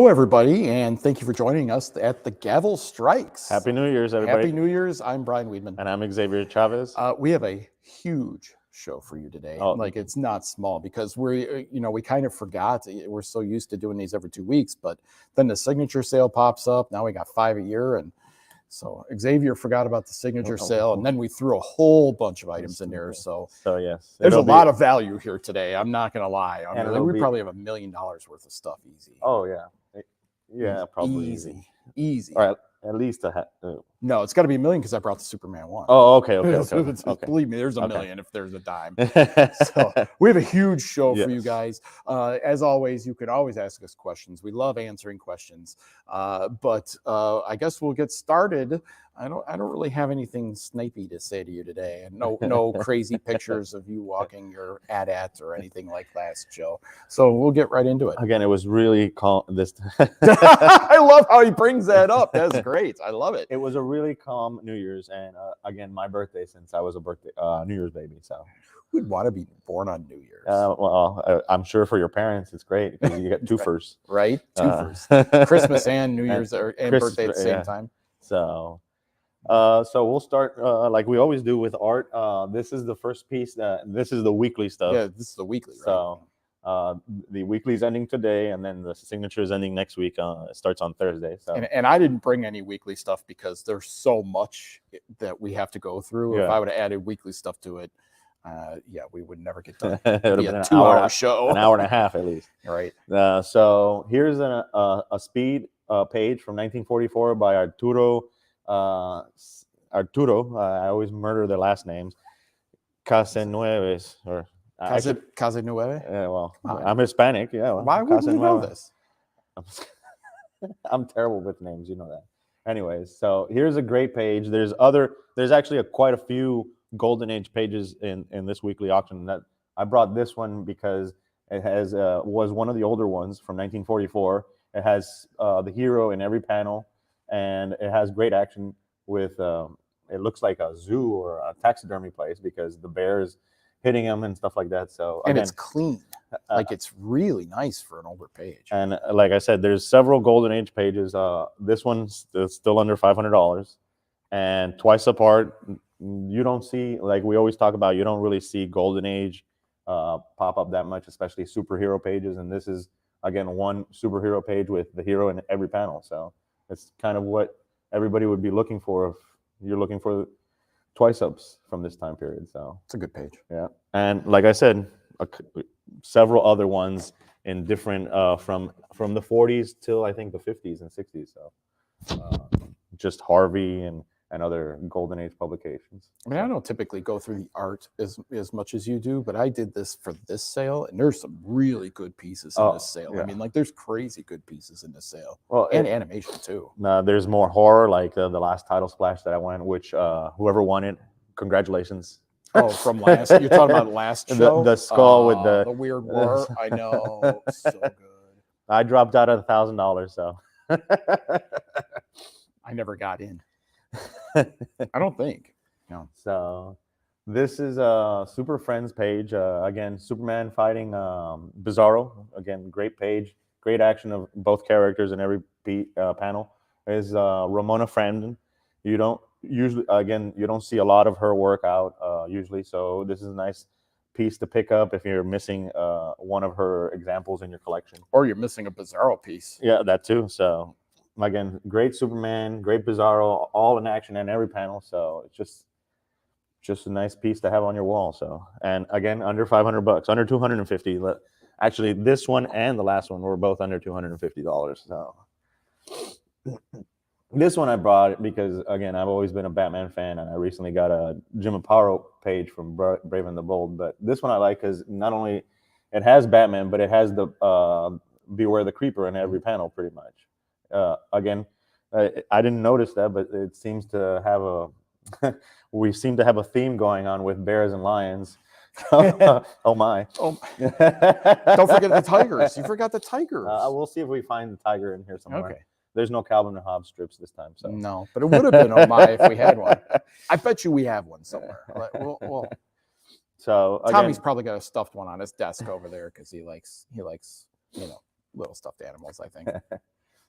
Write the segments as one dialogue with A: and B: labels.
A: Hello, everybody, and thank you for joining us at the Gavel Strikes.
B: Happy New Year's, everybody.
A: Happy New Year's. I'm Brian Wiedman.
B: And I'm Xavier Chavez.
A: We have a huge show for you today. It's not small because we kind of forgot. We're so used to doing these every 2 weeks, but then the signature sale pops up. Now we got 5 a year. And so Xavier forgot about the signature sale, and then we threw a whole bunch of items in there. So
B: yes,
A: there's a lot of value here today. I'm not going to lie. We probably have $1 million worth of stuff easy.
B: Oh, yeah. Yeah, probably
A: easy.
B: All right, at least
A: No, it's got to be $1 million because I brought the Superman one.
B: Oh, okay.
A: Believe me, there's $1 million if there's a dime. So we have a huge show for you guys. As always, you can always ask us questions. We love answering questions. But I guess we'll get started. I don't really have anything snipey to say to you today, and no crazy pictures of you walking your AT-AT or anything like last show. So we'll get right into it.
B: Again, it was really calm this time.
A: I love how he brings that up. That's great. I love it.
B: It was a really calm New Year's, and again, my birthday, since I was a New Year's baby. So
A: who'd want to be born on New Year's?
B: I'm sure for your parents, it's great because you get two firsts.
A: Right? Two firsts. Christmas and New Year's and birthday at the same time.
B: So we'll start like we always do with art. This is the first piece. This is the weekly stuff.
A: Yeah, this is the weekly. Right?
B: So the weekly's ending today, and then the signature is ending next week. It starts on Thursday. So
A: and I didn't bring any weekly stuff because there's so much that we have to go through. Yeah. If I would have added weekly stuff to it, we would never get done.
B: It would have been
A: a 2-hour show,
B: an hour and a half at least.
A: Right.
B: So here's a speed page from 1944 by Arturo. I always murder their last names. Casanueves or
A: Casanueve.
B: Yeah, well, I'm Hispanic. Yeah. Well,
A: why would you know this?
B: I'm terrible with names, you know that. Anyways, so here's a great page. There's actually quite a few Golden Age pages in this weekly auction. That I brought this one because it was one of the older ones from 1944. It has the hero in every panel. And it has great action with, it looks like a zoo or a taxidermy place because the bear is hitting him and stuff like that. So
A: and it's clean. Like it's really nice for an older page.
B: And like I said, there's several Golden Age pages. This one's still under $500. And twice apart, you don't see, like we always talk about, you don't really see Golden Age pop up that much, especially superhero pages. And this is, again, one superhero page with the hero in every panel. So it's kind of what everybody would be looking for if you're looking for twice ups from this time period. So
A: it's a good page.
B: Yeah. And like I said, several other ones in different from the 40s till I think the 50s and 60s. So just Harvey and other Golden Age publications.
A: I mean, I don't typically go through the art as much as you do, but I did this for this sale, and there's some really good pieces in this sale. Yeah. I mean, like there's crazy good pieces in this sale. Well, and animation too.
B: There's more horror, like the last title splash that I won, which whoever won it, congratulations.
A: Oh, from last, you're talking about last show?
B: The skull with
A: the weird roar. I know, so good.
B: I dropped out at $1,000, so.
A: I never got in. I don't think. No.
B: So this is a Super Friends page. Again, Superman fighting Bizarro. Again, great page. Great action of both characters in every panel. Is Ramona Framden. You don't see a lot of her work out usually. So this is a nice piece to pick up if you're missing one of her examples in your collection.
A: Or you're missing a Bizarro piece.
B: Yeah, that too. So again, great Superman, great Bizarro, all in action in every panel. So it's just a nice piece to have on your wall. So, and again, under $500, under $250. Actually, this one and the last one were both under $250. So this one I brought because, again, I've always been a Batman fan, and I recently got a Jim Aparo page from Brave and the Bold. But this one I like because not only it has Batman, but it has the Beware the Creeper in every panel pretty much. Again, I didn't notice that, but it seems to have we seem to have a theme going on with bears and lions. Oh my!
A: Oh, don't forget the tigers. You forgot the tigers.
B: We'll see if we find the tiger in here somewhere.
A: Okay.
B: There's no Calvin and Hobbes strips this time. So
A: no, but it would have been oh my if we had one. I bet you we have one somewhere.
B: So again,
A: Tommy's probably got a stuffed one on his desk over there because he likes little stuffed animals, I think.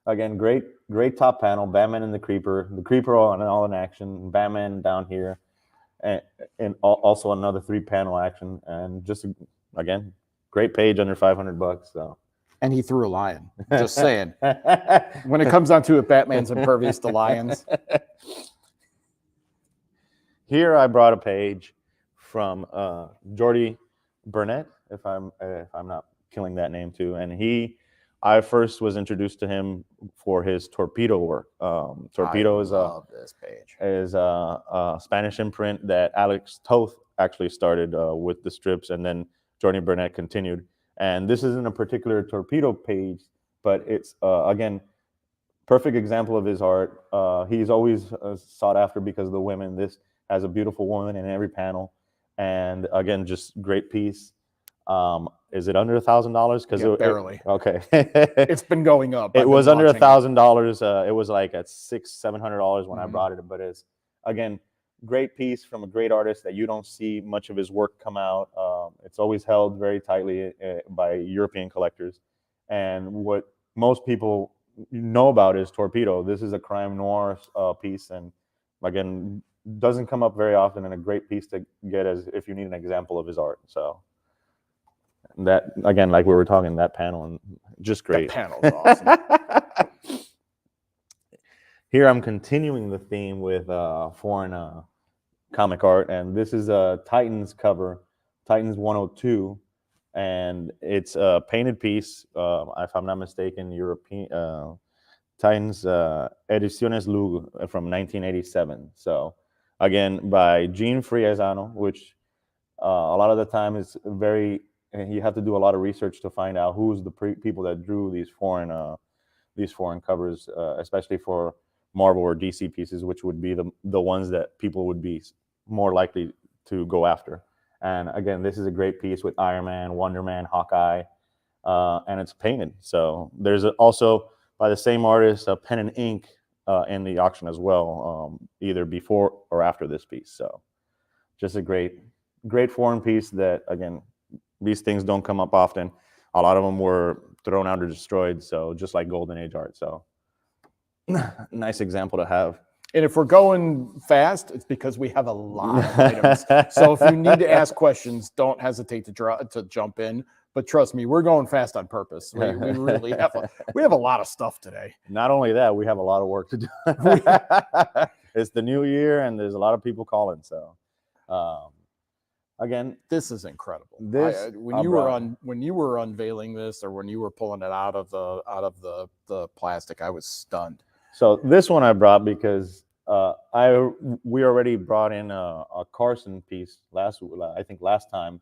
B: Again, great top panel. Batman and the Creeper all in action. Batman down here, and also another 3-panel action, and just again, great page under $500. So.
A: And he threw a lion. Just saying. When it comes down to it, Batman's impervious to lions.
B: Here I brought a page from Jordy Burnett, if I'm not killing that name too, and I first was introduced to him for his Torpedo work. Torpedo is a Spanish imprint that Alex Toth actually started with the strips, and then Jordy Burnett continued. And this isn't a particular Torpedo page, but it's again, perfect example of his art. He's always sought after because of the women. This has a beautiful woman in every panel, and again, just great piece. Is it under $1,000? Because
A: barely.
B: Okay,
A: it's been going up.
B: It was under $1,000. It was like at $600-700 when I brought it. But it's again, great piece from a great artist that you don't see much of his work come out. It's always held very tightly by European collectors, and what most people know about is Torpedo. This is a crime noir piece, and again, doesn't come up very often, and a great piece to get as if you need an example of his art. So that, again, like we were talking, that panel, and just great.
A: That panel's awesome.
B: Here I'm continuing the theme with foreign comic art, and this is a Titans cover, Titans 102, and it's a painted piece, if I'm not mistaken, European Titans Ediciones Lug from 1987. So again, by Gene Friesano, which a lot of the time is very, you have to do a lot of research to find out who's the people that drew these foreign covers, especially for Marvel or DC pieces, which would be the ones that people would be more likely to go after. And again, this is a great piece with Iron Man, Wonder Man, Hawkeye, and it's painted. So there's also, by the same artist, a pen and ink in the auction as well, either before or after this piece. So just a great foreign piece that, again, these things don't come up often. A lot of them were thrown out or destroyed, so just like Golden Age art. So nice example to have.
A: And if we're going fast, it's because we have a lot of items. So if you need to ask questions, don't hesitate to jump in. But trust me, we're going fast on purpose. We really have a lot of stuff today.
B: Not only that, we have a lot of work to do. It's the new year, and there's a lot of people calling. So again,
A: this is incredible. When you were unveiling this, or when you were pulling it out of the plastic, I was stunned.
B: So this one I brought because we already brought in a Carson piece last time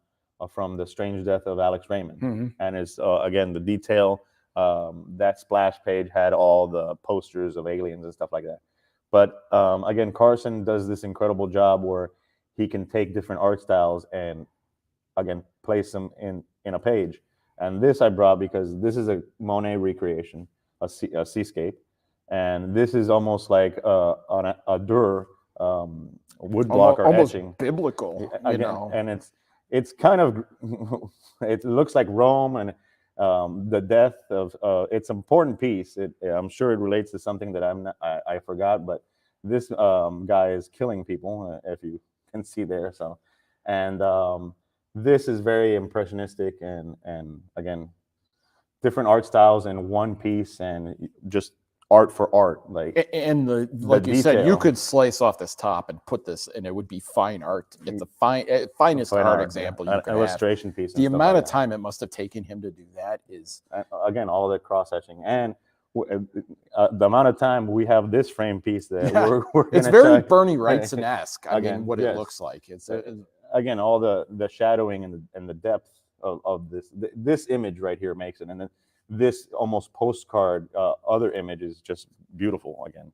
B: from The Strange Death of Alex Raymond, and it's again, the detail, that splash page had all the posters of aliens and stuff like that. But again, Carson does this incredible job where he can take different art styles and again place them in a page. And this I brought because this is a Monet recreation, a seascape. And this is almost like a Durer woodblock or
A: almost
B: etching,
A: biblical,
B: and it's kind of it looks like Rome and the death of it's an important piece. I'm sure it relates to something that I forgot, but this guy is killing people, if you can see there. So, and this is very impressionistic and again, different art styles in one piece and just art for art, like,
A: and like you said, you could slice off this top and put this, and it would be fine art to get the finest art example you could
B: illustration
A: have.
B: piece.
A: The amount of time it must have taken him to do that is
B: again all the cross etching and the amount of time we have this frame piece that we're
A: it's very Bernie Wrightson-esque. I mean, what it looks like. It's
B: again all the shadowing and the depth of this image right here makes it, and then this almost postcard other image is just beautiful. Again,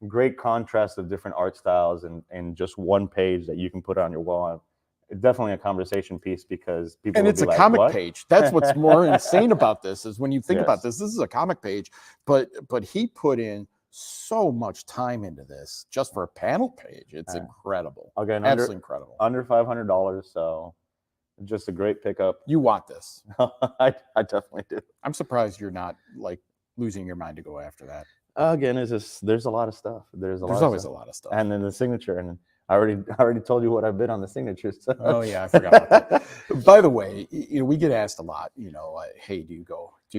B: great contrast of different art styles and just one page that you can put on your wall. It's definitely a conversation piece because people,
A: and it's a comic page. That's what's more insane about this is when you think about this is a comic page, but he put in so much time into this just for a panel page. It's incredible.
B: Again,
A: absolutely incredible.
B: Under $500, so just a great pickup.
A: You want this?
B: I definitely do.
A: I'm surprised you're not like losing your mind to go after that?
B: Again, it's just there's a lot of stuff. There's
A: always a lot of stuff.
B: And then the signature, and I already told you what I bid on the signature. So.
A: Oh yeah, I forgot about that. By the way, we get asked a lot. Hey, do you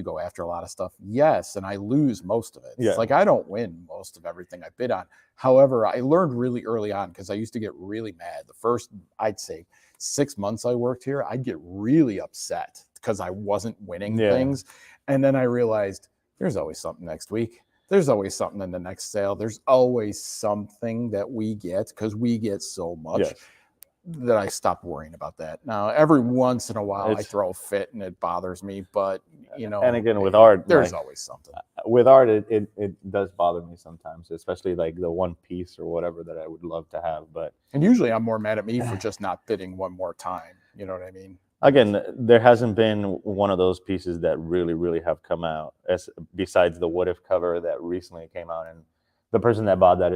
A: go after a lot of stuff? Yes, and I lose most of it.
B: Yeah.
A: It's like I don't win most of everything I bid on. However, I learned really early on because I used to get really mad. The first, I'd say, 6 months I worked here, I'd get really upset because I wasn't winning things, and then I realized there's always something next week. There's always something in the next sale. There's always something that we get because we get so much that I stopped worrying about that. Now, every once in a while, I throw a fit and it bothers me, but
B: And again, with art,
A: there's always something.
B: With art, it does bother me sometimes, especially like the one piece or whatever that I would love to have.
A: And usually I'm more mad at me for just not bidding one more time. You know what I mean?
B: Again, there hasn't been one of those pieces that really have come out besides the What If cover that recently came out, and the person that bought that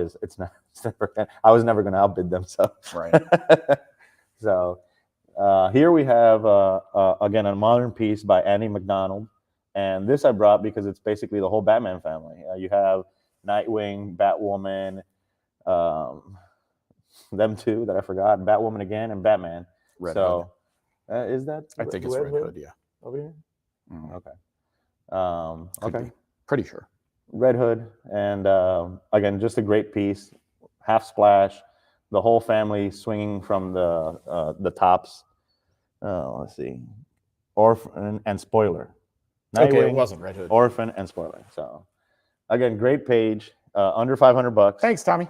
B: I was never going to outbid them. So
A: right.
B: So here we have again a modern piece by Andy McDonald, and this I brought because it's basically the whole Batman family. You have Nightwing, Batwoman, them two that I forgot, Batwoman again, and Batman.
A: Red Hood.
B: Is that?
A: I think it's Red Hood, yeah.
B: Over here?
A: Mm.
B: Okay. Okay.
A: Pretty sure.
B: Red Hood. And again, just a great piece. Half splash. The whole family swinging from the tops. Let's see. Orphan and Spoiler.
A: Nightwing,
B: okay,
A: it wasn't Red Hood.
B: Orphan and Spoiler. So, again, great page. Under $500.
A: Thanks, Tommy.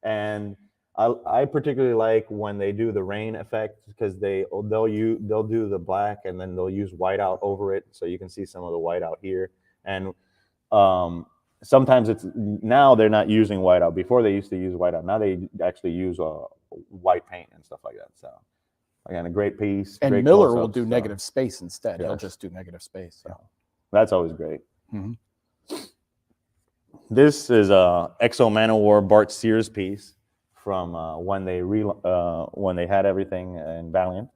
B: And I particularly like when they do the rain effect because they'll do the black and then they'll use whiteout over it, so you can see some of the whiteout here. And sometimes now they're not using whiteout. Before they used to use whiteout. Now they actually use white paint and stuff like that. So again, a great piece.
A: And
B: great
A: Miller will do negative space instead. He'll just do negative space. So
B: that's always great.
A: Mm-hmm.
B: This is Exo Manowar Bart Sears piece from when they had everything in Valiant,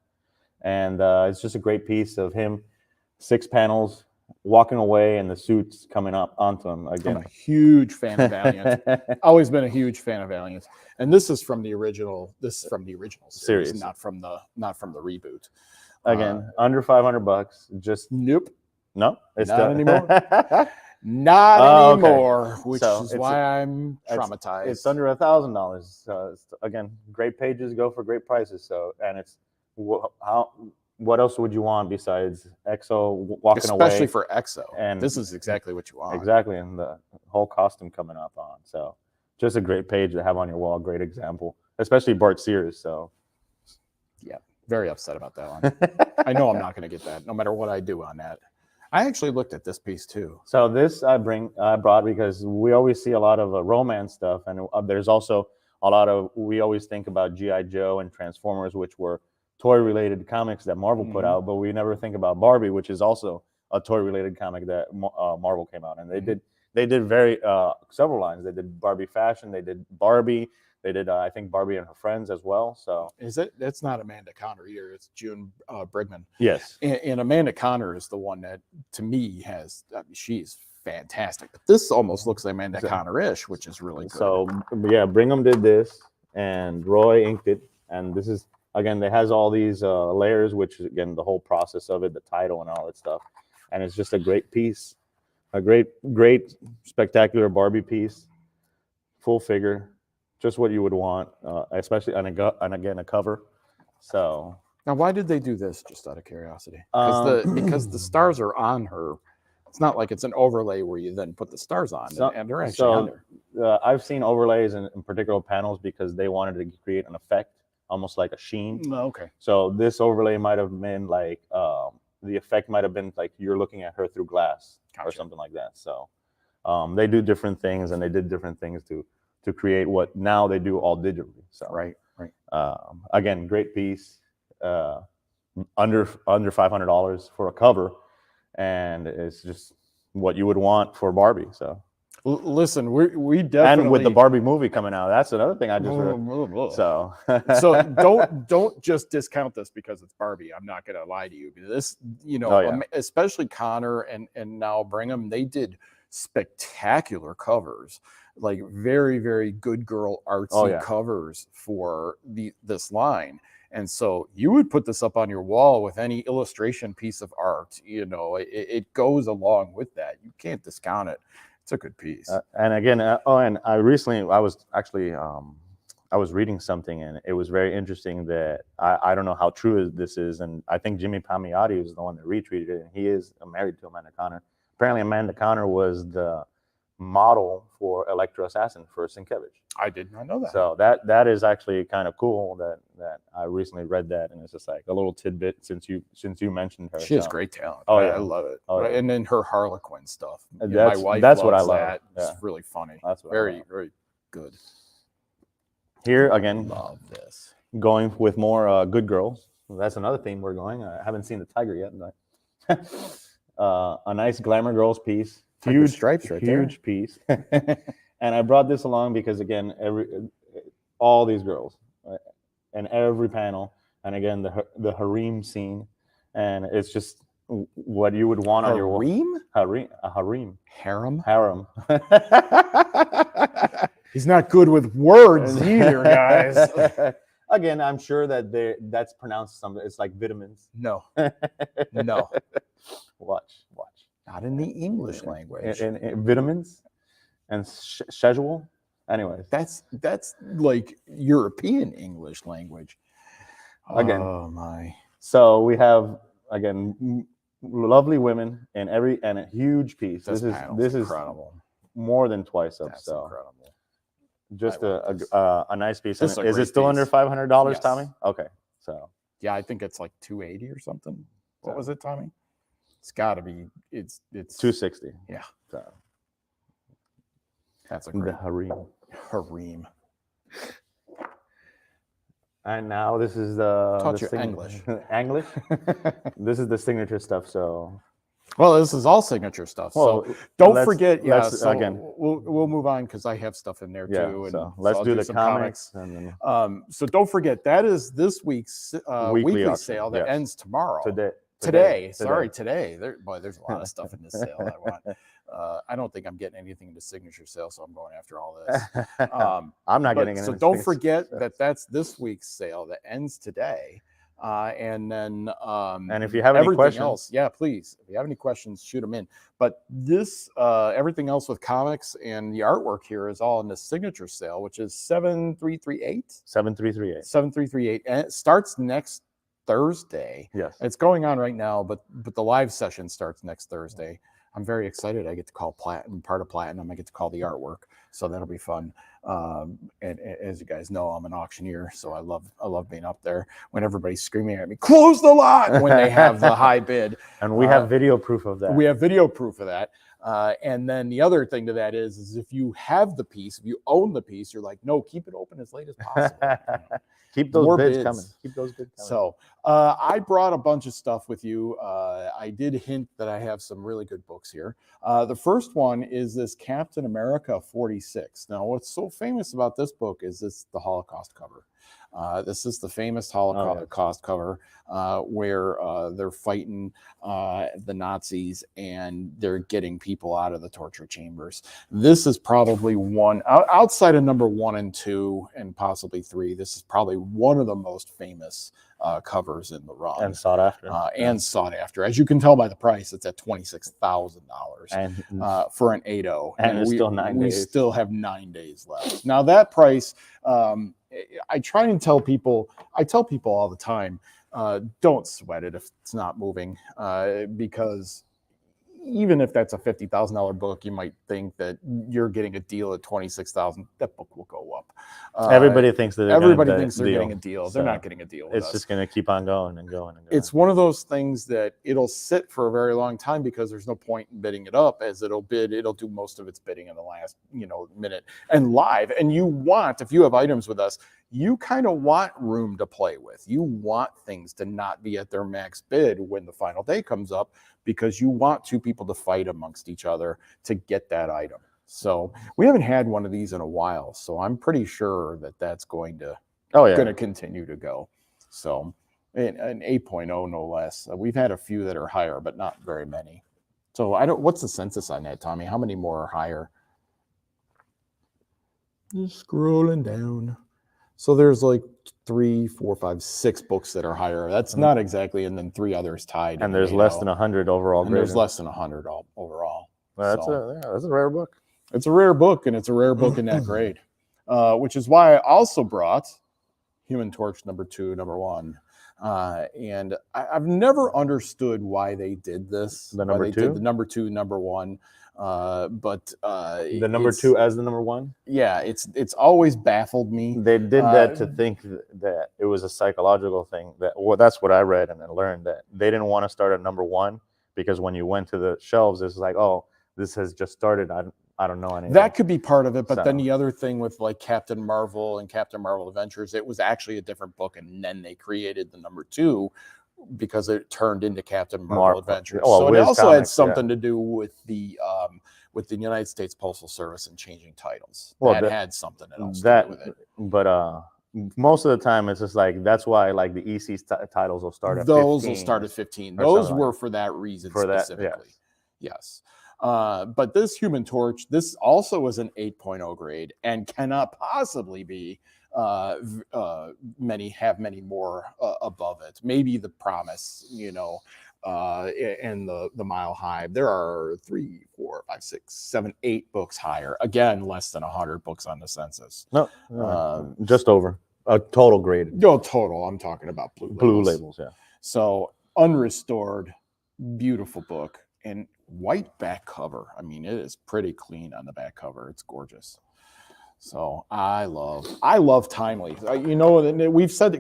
B: and it's just a great piece of him, 6 panels, walking away, and the suits coming up onto him again.
A: I'm a huge fan of Valiant. Always been a huge fan of Valiant, and this is from the original. This is from the original series, not from the reboot.
B: Again, under $500. Just
A: nope.
B: No, it's
A: not anymore. Not anymore, okay. Which is why I'm traumatized.
B: It's under $1,000. So again, great pages go for great prices. So, and it's what else would you want besides Exo walking away?
A: Especially for Exo. And this is exactly what you want.
B: Exactly, and the whole costume coming up on. So, just a great page to have on your wall. Great example, especially Bart Sears. So,
A: yeah, very upset about that one. I know I'm not going to get that, no matter what I do on that. I actually looked at this piece too.
B: So this I brought because we always see a lot of romance stuff, and there's also a lot of, we always think about G.I. Joe and Transformers, which were toy-related comics that Marvel put out, but we never think about Barbie, which is also a toy-related comic that Marvel came out, and they did very several lines. They did Barbie fashion, they did Barbie. They did, I think, Barbie and Her Friends as well. So
A: is it? It's not Amanda Conner either. It's June Brigman.
B: Yes.
A: And Amanda Conner is the one that, to me, has. she's fantastic. But this almost looks like Amanda Conner-ish, which is really good.
B: So yeah, Brigham did this, and Roy inked it, and this is again. It has all these layers, which is again the whole process of it, the title and all that stuff, and it's just a great piece, a great spectacular Barbie piece, full figure. Just what you would want, especially on again a cover. So
A: now, why did they do this? Just out of curiosity, because the stars are on her. It's not like it's an overlay where you then put the stars on, and they're actually on there.
B: I've seen overlays in particular panels because they wanted to create an effect, almost like a sheen.
A: Okay.
B: So this overlay might have been like the effect might have been like you're looking at her through glass or something like that. So they do different things, and they did different things to create what now they do all digitally. So
A: right.
B: Again, great piece, under $500 for a cover, and it's just what you would want for Barbie. So
A: Listen, we definitely,
B: and with the Barbie movie coming out, that's another thing I just read. So
A: so don't just discount this because it's Barbie. I'm not gonna lie to you. This, especially Connor and now Brigham, they did spectacular covers, like very, very good girl artsy covers for this line. And so you would put this up on your wall with any illustration piece of art. It goes along with that. You can't discount it. It's a good piece.
B: And again, and I was actually I was reading something, and it was very interesting that I don't know how true this is, and I think Jimmy Palmiotti was the one that retweeted it, and he is married to Amanda Conner. Apparently, Amanda Conner was the model for Electro Assassin for Sienkiewicz.
A: I did not know that.
B: So that is actually kind of cool that I recently read that, and it's just like a little tidbit since you mentioned her.
A: She has great talent.
B: Oh yeah,
A: I love it.
B: Oh, yeah.
A: And then her Harlequin stuff.
B: My wife
A: that's
B: what I
A: loves
B: love.
A: that.
B: Yeah.
A: It's really funny.
B: That's what
A: very good.
B: Here again,
A: love this.
B: Going with more good girls. That's another theme we're going. I haven't seen the tiger yet, but a nice glamour girls piece. Huge
A: stripes right there.
B: Huge piece. And I brought this along because again, all these girls, right? And every panel, and again the harem scene, and it's just what you would want on your wall. Harem. Harem.
A: He's not good with words either, guys.
B: Again, I'm sure that that's pronounced something. It's like vitamins.
A: No.
B: Watch.
A: Not in the English language.
B: And vitamins and schedule. Anyways,
A: that's like European English language.
B: Again.
A: Oh my.
B: So we have again lovely women and a huge piece. This is
A: incredible.
B: More than twice up.
A: That's
B: so
A: incredible.
B: Just a nice piece. Is it still
A: piece.
B: under $500,
A: Yes.
B: Tommy? Okay. So
A: yeah, I think it's like $280 or something. What was it, Tommy? It's got to be. It's
B: $260.
A: Yeah.
B: So
A: that's a great
B: harem. And now this is the
A: English.
B: English. This is the signature stuff. So.
A: Well, this is all signature stuff.
B: Well,
A: so don't forget. Yeah. So
B: again,
A: we'll move on because I have stuff in there too. And
B: so let's do the comics.
A: And then, so don't forget that is this week's weekly sale that ends tomorrow. Today. Sorry, today. There's a lot of stuff in this sale I want. I don't think I'm getting anything in the signature sale, so I'm going after all this.
B: I'm not getting it.
A: So don't forget that's this week's sale that ends today. And then
B: and if you have any questions
A: else, please, if you have any questions, shoot them in. But this everything else with comics and the artwork here is all in the signature sale, which is 7338, and it starts next Thursday.
B: Yes,
A: it's going on right now, but the live session starts next Thursday. I'm very excited. I get to call Platinum, part of Platinum. I get to call the artwork, so that'll be fun. And as you guys know, I'm an auctioneer, so I love being up there when everybody's screaming at me, "Close the lot!" when they have the high bid.
B: And we have video proof of that.
A: We have video proof of that. And then the other thing to that is if you have the piece, if you own the piece, you're like, no, keep it open as late as possible.
B: Keep those bids coming. Keep those bids coming.
A: So I brought a bunch of stuff with you. I did hint that I have some really good books here. The first one is this Captain America 46. Now, what's so famous about this book is this the Holocaust cover. This is the famous Holocaust cover where they're fighting the Nazis and they're getting people out of the torture chambers. This is probably one outside of number 1 and 2 and possibly 3. This is probably one of the most famous covers in the run
B: and sought after.
A: Sought after. As you can tell by the price, it's at $26,000 for an 8.0.
B: And it's still 9 days.
A: We still have 9 days left. Now that price. I try and tell people all the time, don't sweat it if it's not moving, because even if that's a $50,000 book, you might think that you're getting a deal at $26,000. That book will go up.
B: Everybody thinks that
A: they're getting a deal. They're not getting a deal.
B: It's just going to keep on going and going and going.
A: It's one of those things that it'll sit for a very long time because there's no point in bidding it up, as it'll do most of its bidding in the last minute and live. And if you have items with us, you kind of want room to play with. You want things to not be at their max bid when the final day comes up, because you want two people to fight amongst each other to get that item. So we haven't had one of these in a while. So I'm pretty sure that that's going to continue to go. So an 8.0 no less. We've had a few that are higher, but not very many. So what's the census on that, Tommy? How many more are higher? Just scrolling down. So there's like 3, 4, 5, 6 books that are higher. That's not exactly, and then 3 others tied.
B: And there's less than 100 overall.
A: And there's less than 100 overall.
B: Well, that's a rare book.
A: It's a rare book, and it's a rare book in that grade, which is why I also brought Human Torch #2, #1. And I've never understood why they did this.
B: The number
A: they
B: 2?
A: did the #2, #1. But
B: the number 2 as the number 1?
A: Yeah, it's always baffled me.
B: They did that to think that it was a psychological thing. That's what I read and I learned, that they didn't want to start at number 1 because when you went to the shelves, it's like, oh, this has just started. I don't know anything.
A: That could be part of it, but then the other thing with like Captain Marvel and Captain Marvel Adventures, it was actually a different book, and then they created the number 2 because it turned into Captain Marvel Adventures. So it also had something to do with the United States Postal Service and changing titles. Well, that had something else to do with it.
B: But most of the time, it's just like, that's why like the EC titles will start at 15.
A: Those will start at 15. Those were for that reason specifically. Yes. But this Human Torch, this also was an 8.0 grade and cannot possibly be many more above it. Maybe the Promise, and the Mile High. There are 3, 4, 5, 6, 7, 8 books higher. Again, less than 100 books on the census.
B: No, just over a total grade.
A: No, total. I'm talking about blue
B: labels. Yeah.
A: So unrestored, beautiful book, and white back cover. I mean, it is pretty clean on the back cover. It's gorgeous. So I love timelies. We've said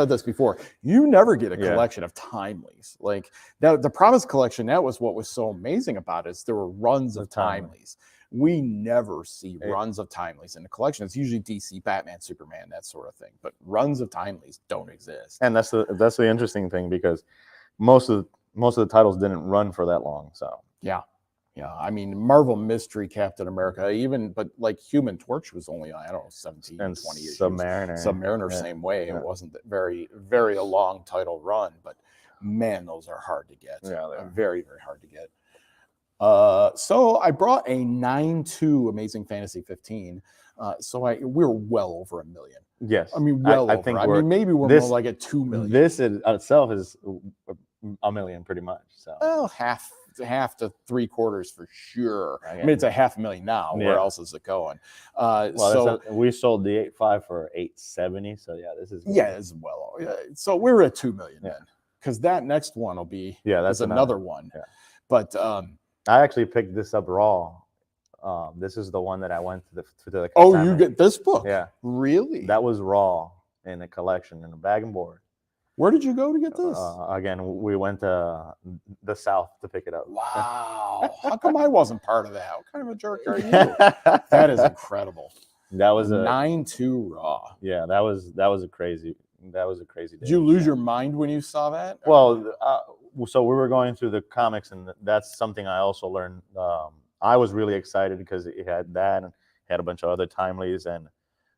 A: this before. You never get a collection of timelies like that. The Promise collection, that was what was so amazing about it. Is there were runs of timelies. We never see runs of timelies in the collection. It's usually DC, Batman, Superman, that sort of thing. But runs of timelies don't exist.
B: And that's the interesting thing, because most of the titles didn't run for that long. So
A: yeah. I mean, Marvel Mystery Captain America, but like Human Torch was only, 17,
B: and
A: 20 issues.
B: Submariner,
A: same way. It wasn't very, very a long title run, but man, those are hard to get.
B: Yeah, they're
A: very, very hard to get. So I brought a 9.2 Amazing Fantasy 15. We're well over 1 million.
B: Yes.
A: I mean, maybe we're more like at 2 million.
B: This in itself is 1 million pretty much. So
A: well, half to 3/4 for sure. I mean, it's a 500,000 now. Yeah. Where else is it going?
B: We sold the 8.5 for 870. So yeah, this is good.
A: As well. So we're at 2 million then, because that next one will be
B: that's
A: another one. Yeah. But
B: I actually picked this up raw. This is the one that I went to the
A: Oh, you get this book?
B: Yeah.
A: Really?
B: That was raw in a collection in a bag and board.
A: Where did you go to get this?
B: Again, we went to the South to pick it up.
A: Wow. How come I wasn't part of that? What kind of a jerk are you? That is incredible.
B: That was a
A: 9.2 raw.
B: Yeah, that was a crazy day.
A: Did you lose your mind when you saw that?
B: Well, so we were going through the comics, and that's something I also learned. I was really excited because it had that and had a bunch of other timelies, and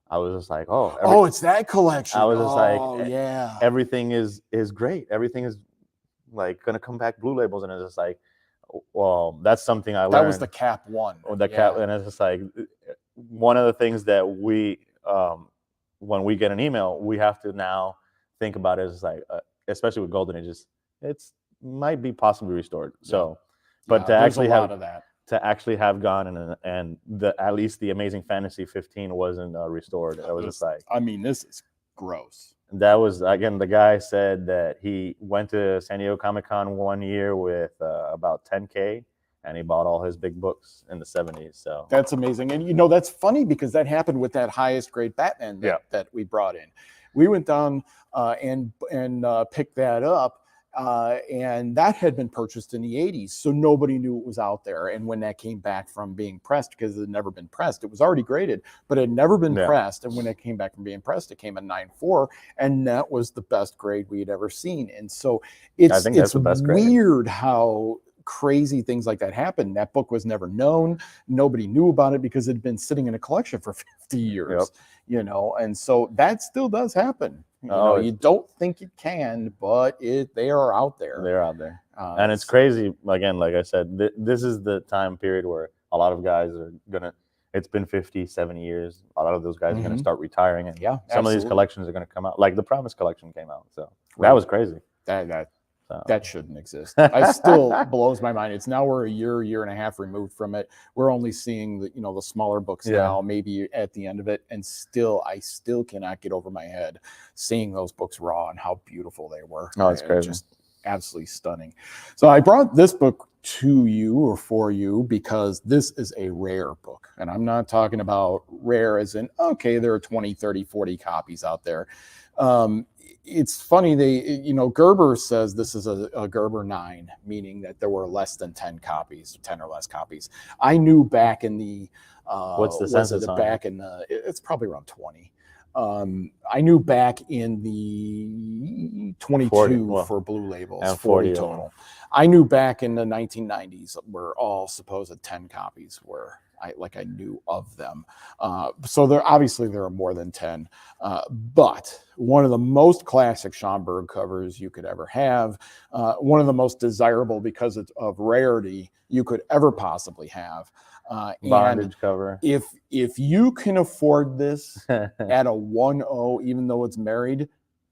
B: I was just like,
A: it's that collection.
B: I was just everything is great. Everything is like gonna come back blue labels, and it's just like, well, that's something I learned.
A: That was the Cap 1.
B: Cap, and it's just like one of the things that we, when we get an email, we have to now think about it is like, especially with Golden Ages, it's might be possibly restored. So, but to actually have that. To actually have gone and at least the Amazing Fantasy 15 wasn't restored. It was just like,
A: I mean, this is gross.
B: That was, again, the guy said that he went to San Diego Comic-Con one year with about 10K, and he bought all his big books in the 70s. So
A: that's amazing. And that's funny because that happened with that highest grade Batman that we brought in. We went down and picked that up. And that had been purchased in the 80s, so nobody knew it was out there. And when that came back from being pressed, because it had never been pressed, it was already graded, but it had never been pressed. And when it came back from being pressed, it came at 9.4, and that was the best grade we had ever seen. And so it's weird how crazy things like that happen. That book was never known. Nobody knew about it because it had been sitting in a collection for 50 years, and so that still does happen. You don't think it can, but they are out there.
B: They're out there. And it's crazy. Again, like I said, this is the time period where a lot of guys are it's been 50, 70 years. A lot of those guys are going to start retiring. And some of these collections are going to come out. Like the Promise collection came out. So that was crazy.
A: That shouldn't exist. I still blows my mind. It's now we're a year and a half removed from it. We're only seeing the smaller books now, maybe at the end of it, and I still cannot get over my head seeing those books raw and how beautiful they were.
B: Oh, it's crazy.
A: Just absolutely stunning. So I brought this book to you or for you because this is a rare book, and I'm not talking about rare as in there are 20, 30, 40 copies out there. It's funny, Gerber says this is a Gerber 9, meaning that there were less than 10 or less copies. I knew back in the
B: what's the census on?
A: Back in it's probably around 20. I knew back in the 22 for Blue Labels,
B: and
A: 40 total. I knew back in the 1990s were all supposed 10 copies were. I knew of them. So there are more than 10. But one of the most classic Schomburg covers you could ever have, one of the most desirable because of rarity you could ever possibly have.
B: Bondage cover.
A: If you can afford this at a 1.0, even though it's married,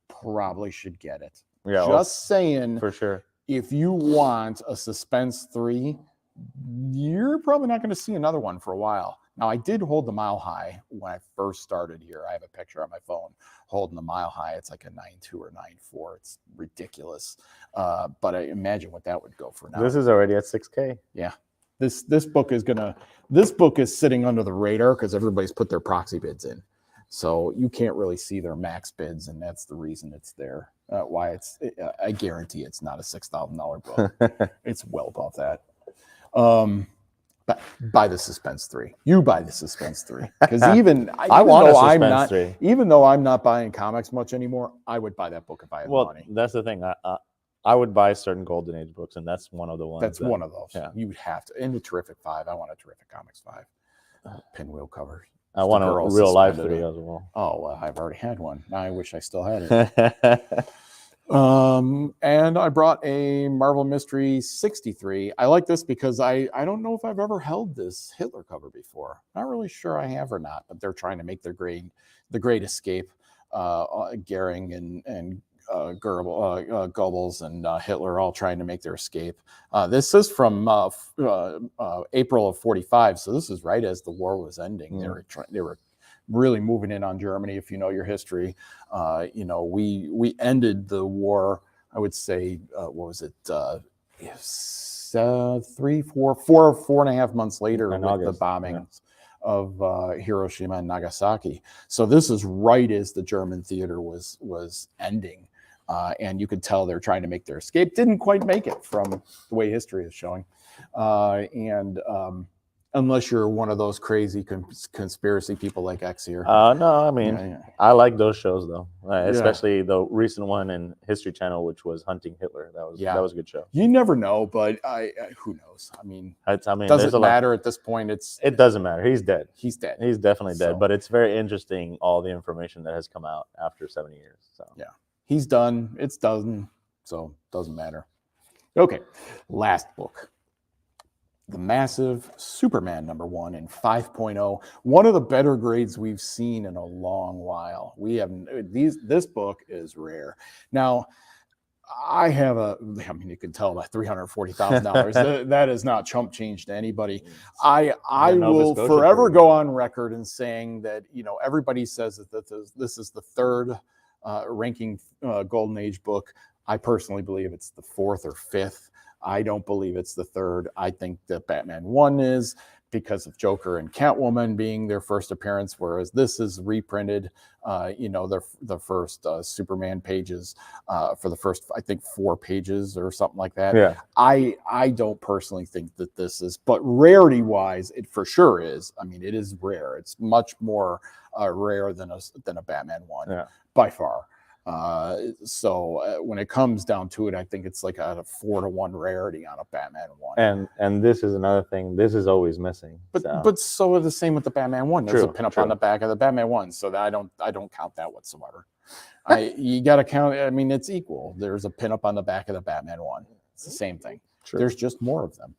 A: probably should get it.
B: Yeah,
A: just saying.
B: For sure.
A: If you want a Suspense 3, you're probably not going to see another one for a while. Now, I did hold the Mile High when I first started here. I have a picture on my phone holding the Mile High. It's like a 9.2 or 9.4. It's ridiculous. But I imagine what that would go for now.
B: This is already at 6K.
A: Yeah. This book is sitting under the radar because everybody's put their proxy bids in. So you can't really see their max bids, and that's the reason it's there. I guarantee it's not a $6,000 book. It's well above that. But buy the Suspense 3. You buy the Suspense 3 because even though I'm not buying comics much anymore, I would buy that book if I had money.
B: That's the thing. I would buy certain Golden Age books, and that's one of the ones.
A: That's one of those.
B: Yeah.
A: You would have to. In the Terrific 5, I want a Terrific Comics 5 pinwheel cover.
B: I want a Real Life 3 as well.
A: Oh, well, I've already had one. Now I wish I still had it. And I brought a Marvel Mystery 63. I like this because I don't know if I've ever held this Hitler cover before. Not really sure I have or not, but they're trying to make the Great Escape. Goering and Goebbels and Hitler all trying to make their escape. This is from April of 45, so this is right as the war was ending. They were really moving in on Germany. If you know your history, we ended the war. I would say, what was it? 4.5 months later with the bombings of Hiroshima and Nagasaki. So this is right as the German theater was ending. And you could tell they're trying to make their escape. Didn't quite make it from the way history is showing. Unless you're one of those crazy conspiracy people like X here.
B: No, I mean, I like those shows though, especially the recent one in History Channel, which was Hunting Hitler. That was a good show.
A: You never know, but who knows? I mean, does it matter at this point? It
B: doesn't matter. He's dead.
A: He's dead.
B: He's definitely dead. But it's very interesting, all the information that has come out after 70 years. So
A: yeah, he's done. It's done. So doesn't matter. Okay, last book. The Massive Superman #1 in 5.0, one of the better grades we've seen in a long while. This book is rare. Now, you can tell by $340,000. That is not chump change to anybody. I will forever go on record in saying that, everybody says that this is the third ranking Golden Age book. I personally believe it's the fourth or fifth. I don't believe it's the third. I think that Batman 1 is, because of Joker and Catwoman being their first appearance, whereas this is reprinted, the first Superman pages for the first, I think, 4 pages or something like that.
B: Yeah.
A: I don't personally think that this is, but rarity-wise, it for sure is. I mean, it is rare. It's much more rare than a Batman 1 by far. So when it comes down to it, I think it's like a 4-to-1 rarity on a Batman 1.
B: And this is another thing. This is always missing.
A: But so the same with the Batman 1. There's
B: True,
A: a pinup
B: true.
A: on the back of the Batman 1, so that I don't count that whatsoever. You got to count. I mean, it's equal. There's a pinup on the back of the Batman 1. It's the same thing.
B: True.
A: There's just more of them,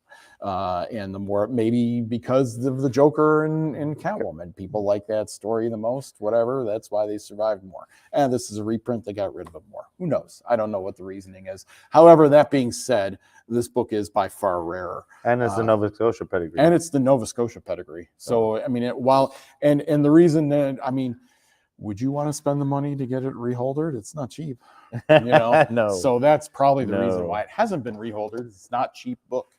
A: and the more, maybe because of the Joker and Catwoman, people like that story the most. Whatever, that's why they survived more. And this is a reprint; they got rid of them more. Who knows? I don't know what the reasoning is. However, that being said, this book is by far rarer,
B: and it's the Nova Scotia pedigree.
A: And it's the Nova Scotia pedigree. So I mean, and the reason that, I mean, would you want to spend the money to get it reholdered? It's not cheap, you know.
B: No.
A: So that's probably the reason why it hasn't been reholdered. It's not cheap book,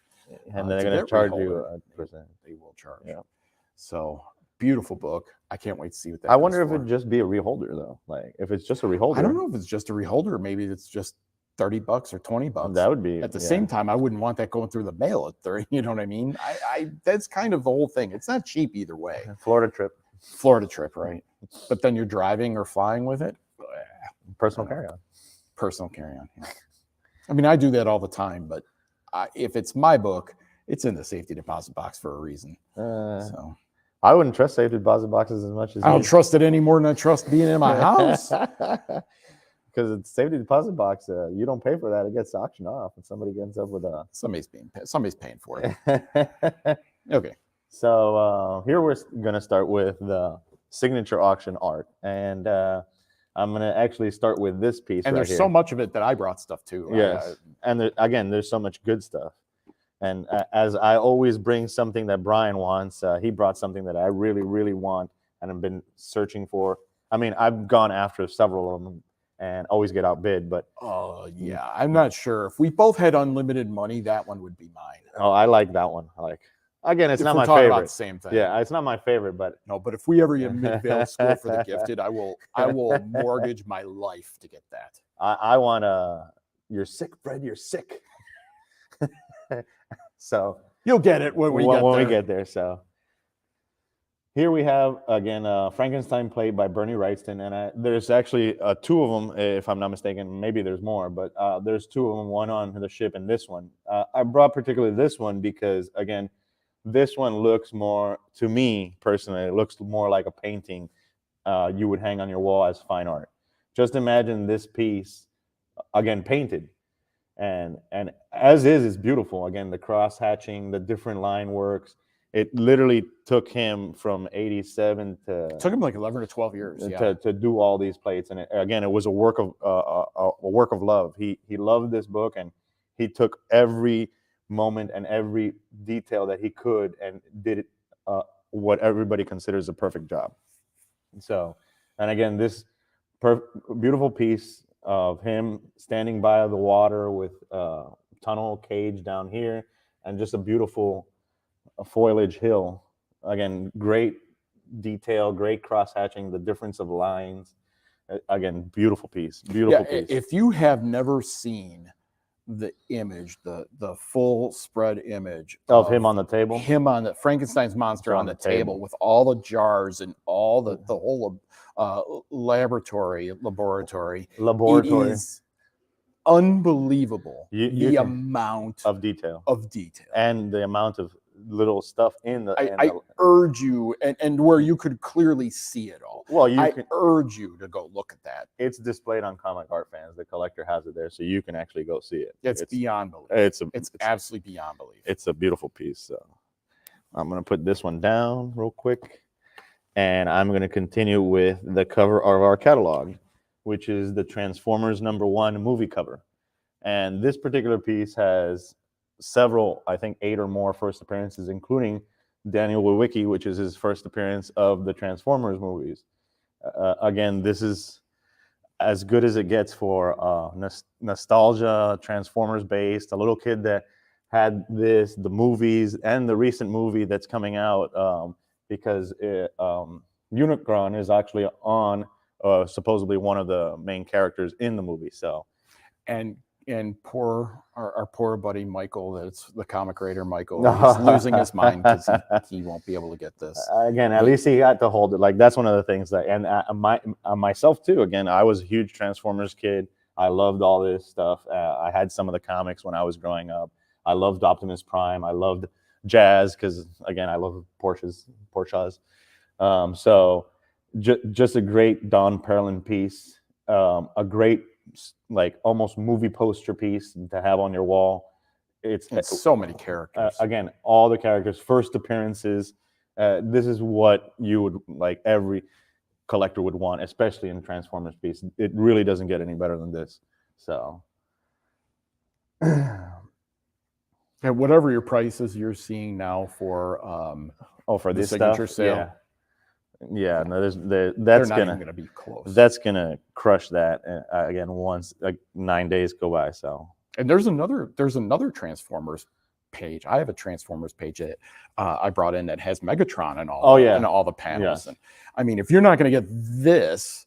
B: and they're going to charge you a percent.
A: They will charge.
B: Yeah.
A: So beautiful book. I can't wait to see what that.
B: I wonder if it'd just be a reholder though. Like if it's just a reholder.
A: I don't know if it's just a reholder. Maybe it's just $30 or $20.
B: That would be.
A: At the same time, I wouldn't want that going through the mail at 30. You know what I mean? I that's kind of the whole thing. It's not cheap either way.
B: Florida trip,
A: right? But then you're driving or flying with it.
B: Personal carry-on.
A: Personal carry-on. Yeah. I mean, I do that all the time, but if it's my book, it's in the safety deposit box for a reason. So
B: I wouldn't trust safety deposit boxes as much as
A: I don't trust it any more than I trust being in my house.
B: Because it's safety deposit box, you don't pay for that; it gets auctioned off, and somebody ends up with a
A: somebody's paying for it. Okay.
B: So here we're gonna start with the signature auction art, and I'm gonna actually start with this piece.
A: And there's so much of it that I brought stuff to.
B: Yes, and again, there's so much good stuff. And as I always bring something that Brian wants, he brought something that I really, really want, and I've been searching for. I mean, I've gone after several of them and always get outbid, but
A: yeah, I'm not sure if we both had unlimited money, that one would be mine.
B: Oh, I like that one. Again, it's not my
A: favorite.
B: About
A: the same thing.
B: Yeah, it's not my favorite, but
A: no. But if we ever get Midvale School for the Gifted, I will mortgage my life to get that.
B: I want you're sick, Fred. You're sick. So
A: you'll get it when we
B: get there. So here we have again Frankenstein played by Bernie Wrightson, and there's actually two of them, if I'm not mistaken. Maybe there's more, but there's two of them. One on the ship, and this one. I brought particularly this one because again, this one looks more, to me personally, it looks more like a painting you would hang on your wall as fine art. Just imagine this piece again painted. And as it's beautiful. Again, the cross hatching, the different line works. It literally took him from 87 to.
A: It took him like 11 or 12 years
B: to do all these plates. And again, it was a work of love. He loved this book, and he took every moment and every detail that he could and did it what everybody considers a perfect job. So, and again, this beautiful piece of him standing by the water with tunnel cage down here and just a beautiful foliage hill. Again, great detail, great cross hatching, the difference of lines. Again, beautiful piece. Beautiful piece.
A: If you have never seen the image, the full spread image
B: of him on the table,
A: him on the Frankenstein's monster on the table with all the jars and all the whole laboratory. It is unbelievable the amount
B: of detail and the amount of little stuff in the.
A: I urge you, and where you could clearly see it all.
B: Well,
A: I urge you to go look at that.
B: It's displayed on Comic Art Fans. The collector has it there, so you can actually go see it.
A: It's beyond belief. It's absolutely beyond belief.
B: It's a beautiful piece. So I'm gonna put this one down real quick, and I'm gonna continue with the cover of our catalog, which is the Transformers #1 movie cover. And this particular piece has several, I think 8 or more first appearances, including Daniel Lewicki, which is his first appearance of the Transformers movies. Again, this is as good as it gets for nostalgia, Transformers based. A little kid that had the movies, and the recent movie that's coming out because Unicron is actually on supposedly one of the main characters in the movie. So,
A: and and poor our poor buddy Michael, that's the comic writer Michael, he's losing his mind because he won't be able to get this.
B: Again, at least he got to hold it. Like, that's one of the things that, and myself too. Again, I was a huge Transformers kid. I loved all this stuff. I had some of the comics when I was growing up. I loved Optimus Prime. I loved Jazz because, again, I love Porsches. So just a great Don Perlin piece. A great, like, almost movie poster piece to have on your wall. It's
A: so many characters.
B: Again, all the characters, first appearances. This is what you would, like, every collector would want, especially in Transformers piece. It really doesn't get any better than this. So,
A: and whatever your prices you're seeing now for
B: for
A: the
B: this
A: signature
B: stuff,
A: sale,
B: yeah, no, that's
A: not even gonna be close.
B: That's gonna crush that again once, like, 9 days go by. So,
A: and there's another Transformers page. I have a Transformers page that I brought in that has Megatron and all. And all the panels.
B: Yes.
A: And I mean, if you're not going to get this,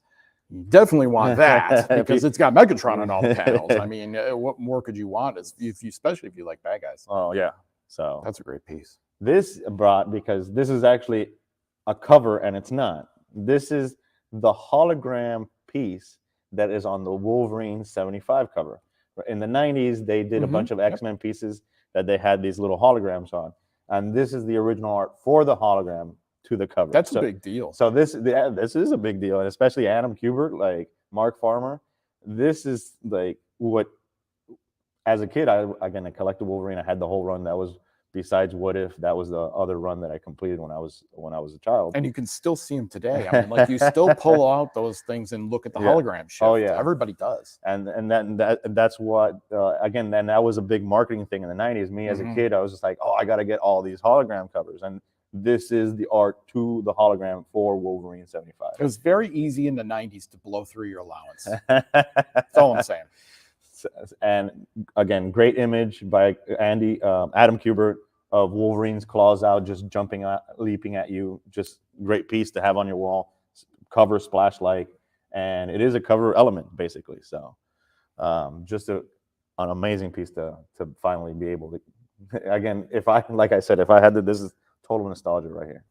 A: you definitely want that because it's got Megatron and all the panels. I mean, what more could you want? Especially if you like bad guys.
B: Oh yeah, so
A: that's a great piece.
B: This brought, because this is actually a cover, and it's not. This is the hologram piece that is on the Wolverine 75 cover. In the 90s, they did a bunch of X-Men pieces that they had these little holograms on, and this is the original art for the hologram to the cover.
A: That's a big deal.
B: So this is a big deal, and especially Adam Kubert, like Mark Farmer. This is like what, as a kid, I collected Wolverine. I had the whole run that was, besides What If, that was the other run that I completed when I was a child.
A: And you can still see them today. I mean, like, you still pull out those things and look at the hologram shift.
B: Oh yeah,
A: everybody does.
B: And that's what again. Then that was a big marketing thing in the 90s. Me as a kid, I was just like, oh, I got to get all these hologram covers, and this is the art to the hologram for Wolverine 75.
A: It was very easy in the 90s to blow through your allowance. That's all I'm saying.
B: And again, great image by Adam Kubert of Wolverine's claws out, just jumping out, leaping at you. Just great piece to have on your wall. Cover splashlight, and it is a cover element basically. So, just an amazing piece to finally be able to. Again, like I said, if I had to, this is total nostalgia right here.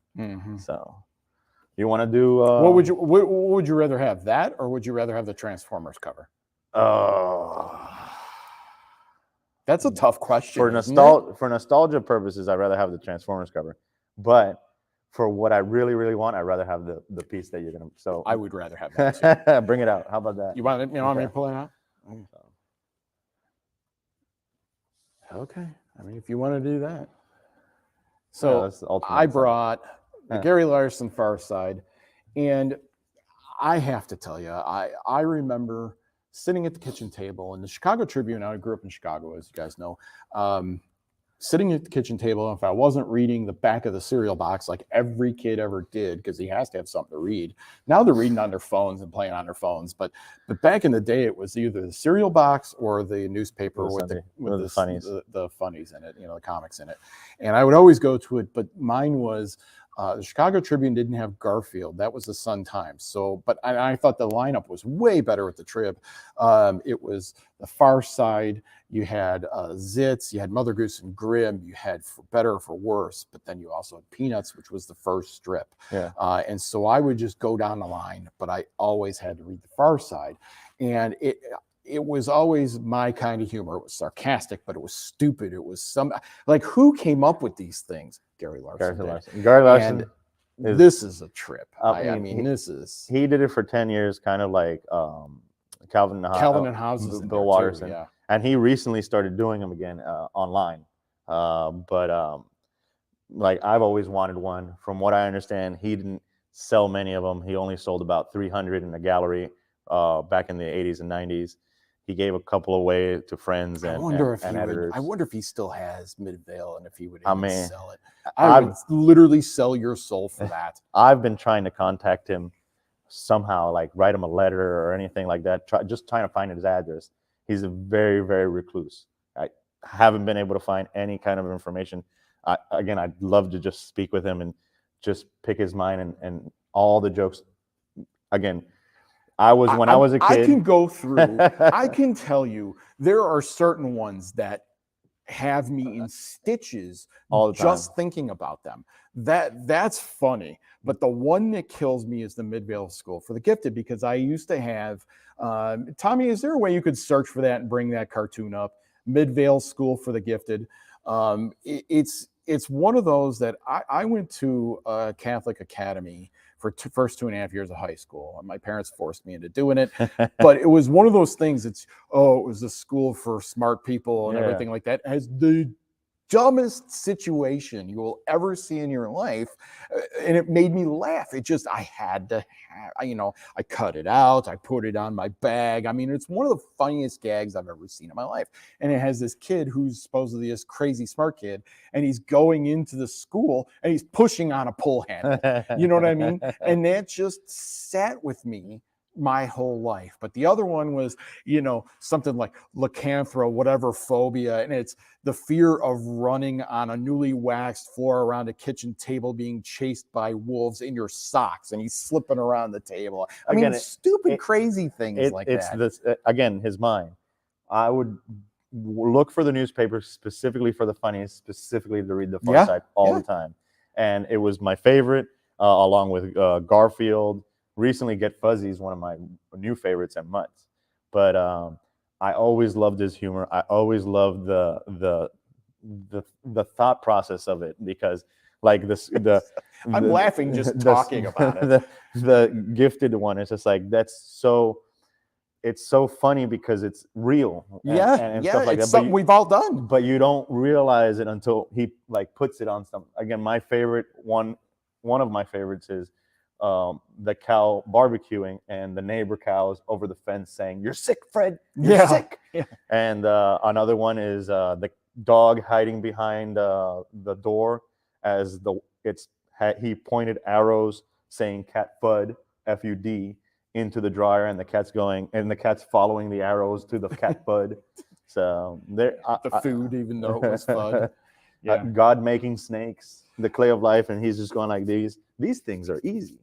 B: So, you want to do?
A: What would you rather have, that, or would you rather have the Transformers cover? That's a tough question.
B: For nostalgia purposes, I'd rather have the Transformers cover. But for what I really, really want, I'd rather have the piece that you're gonna. So
A: I would rather have that too.
B: Bring it out. How about that?
A: You want me to pull it out? Okay. I mean, if you want to do that. So I brought the Gary Larson Far Side, and I have to tell you, I remember sitting at the kitchen table in the Chicago Tribune. I grew up in Chicago, as you guys know. Sitting at the kitchen table, if I wasn't reading the back of the cereal box like every kid ever did, because he has to have something to read. Now they're reading on their phones and playing on their phones, but back in the day, it was either the cereal box or the newspaper with the funnies, the funnies in it, the comics in it. And I would always go to it, but mine was the Chicago Tribune didn't have Garfield. That was the Sun Times. So, but I thought the lineup was way better with the Trib. It was the Far Side. You had Zitz. You had Mother Goose and Grimm. You had For Better or For Worse. But then you also had Peanuts, which was the first strip.
B: Yeah.
A: And so I would just go down the line, but I always had to read the Far Side. And it was always my kind of humor. It was sarcastic, but it was stupid. It was like, who came up with these things? Gary Larson.
B: Gary Larson.
A: This is a trip.
B: He did it for 10 years, kind of like Calvin and Hobbes, Bill Watterson.
A: Yeah.
B: And he recently started doing them again online. Like, I've always wanted one. From what I understand, he didn't sell many of them. He only sold about 300 in the gallery back in the 80s and 90s. He gave a couple away to friends and editors.
A: I wonder if he still has Midvale and if he would sell it.
B: I
A: would literally sell your soul for that.
B: I've been trying to contact him somehow, like write him a letter or anything like that. Just trying to find his address. He's a very, very recluse. I haven't been able to find any kind of information. Again, I'd love to just speak with him and just pick his mind and all the jokes. Again, I was when I was a kid.
A: I can go through. I can tell you there are certain ones that have me in stitches
B: all the
A: just
B: time.
A: thinking about them. That's funny. But the one that kills me is the Midvale School for the Gifted, because I used to have Tommy, is there a way you could search for that and bring that cartoon up? Midvale School for the Gifted. It's one of those that I went to a Catholic academy for first 2.5 years of high school. My parents forced me into doing it, but it was one of those things. It was a school for smart people and everything like that. It has the dumbest situation you will ever see in your life, and it made me laugh. I had to have, I cut it out, I put it on my bag. I mean, it's one of the funniest gags I've ever seen in my life. And it has this kid who's supposedly this crazy smart kid, and he's going into the school and he's pushing on a pull handle. You know what I mean? And that just sat with me my whole life. But the other one was, something like lycanthro, whatever phobia, and it's the fear of running on a newly waxed floor around a kitchen table, being chased by wolves in your socks, and he's slipping around the table. I mean, stupid, crazy things like that.
B: It's this, again, his mind. I would look for the newspaper specifically for the funniest, specifically to read the Far Side all the time, and it was my favorite, along with Garfield. Recently, Get Fuzzy is one of my new favorites and Mutts, but I always loved his humor. I always loved the thought process of it, because like
A: I'm laughing just talking about it.
B: The Gifted one, it's just like it's so funny because it's real. And stuff like
A: it's something we've all done,
B: but you don't realize it until he like puts it on something. Again, my favorite one of my favorites is the cow barbecuing and the neighbor cows over the fence saying, "You're sick, Fred. You're sick." Yeah. And another one is the dog hiding behind the door as he pointed arrows saying "Cat Fud, F-U-D" into the dryer, and the cat's following the arrows to the cat Fud. So there,
A: the food, even though it was Fud.
B: God making snakes, the clay of life, and he's just going like these things are easy.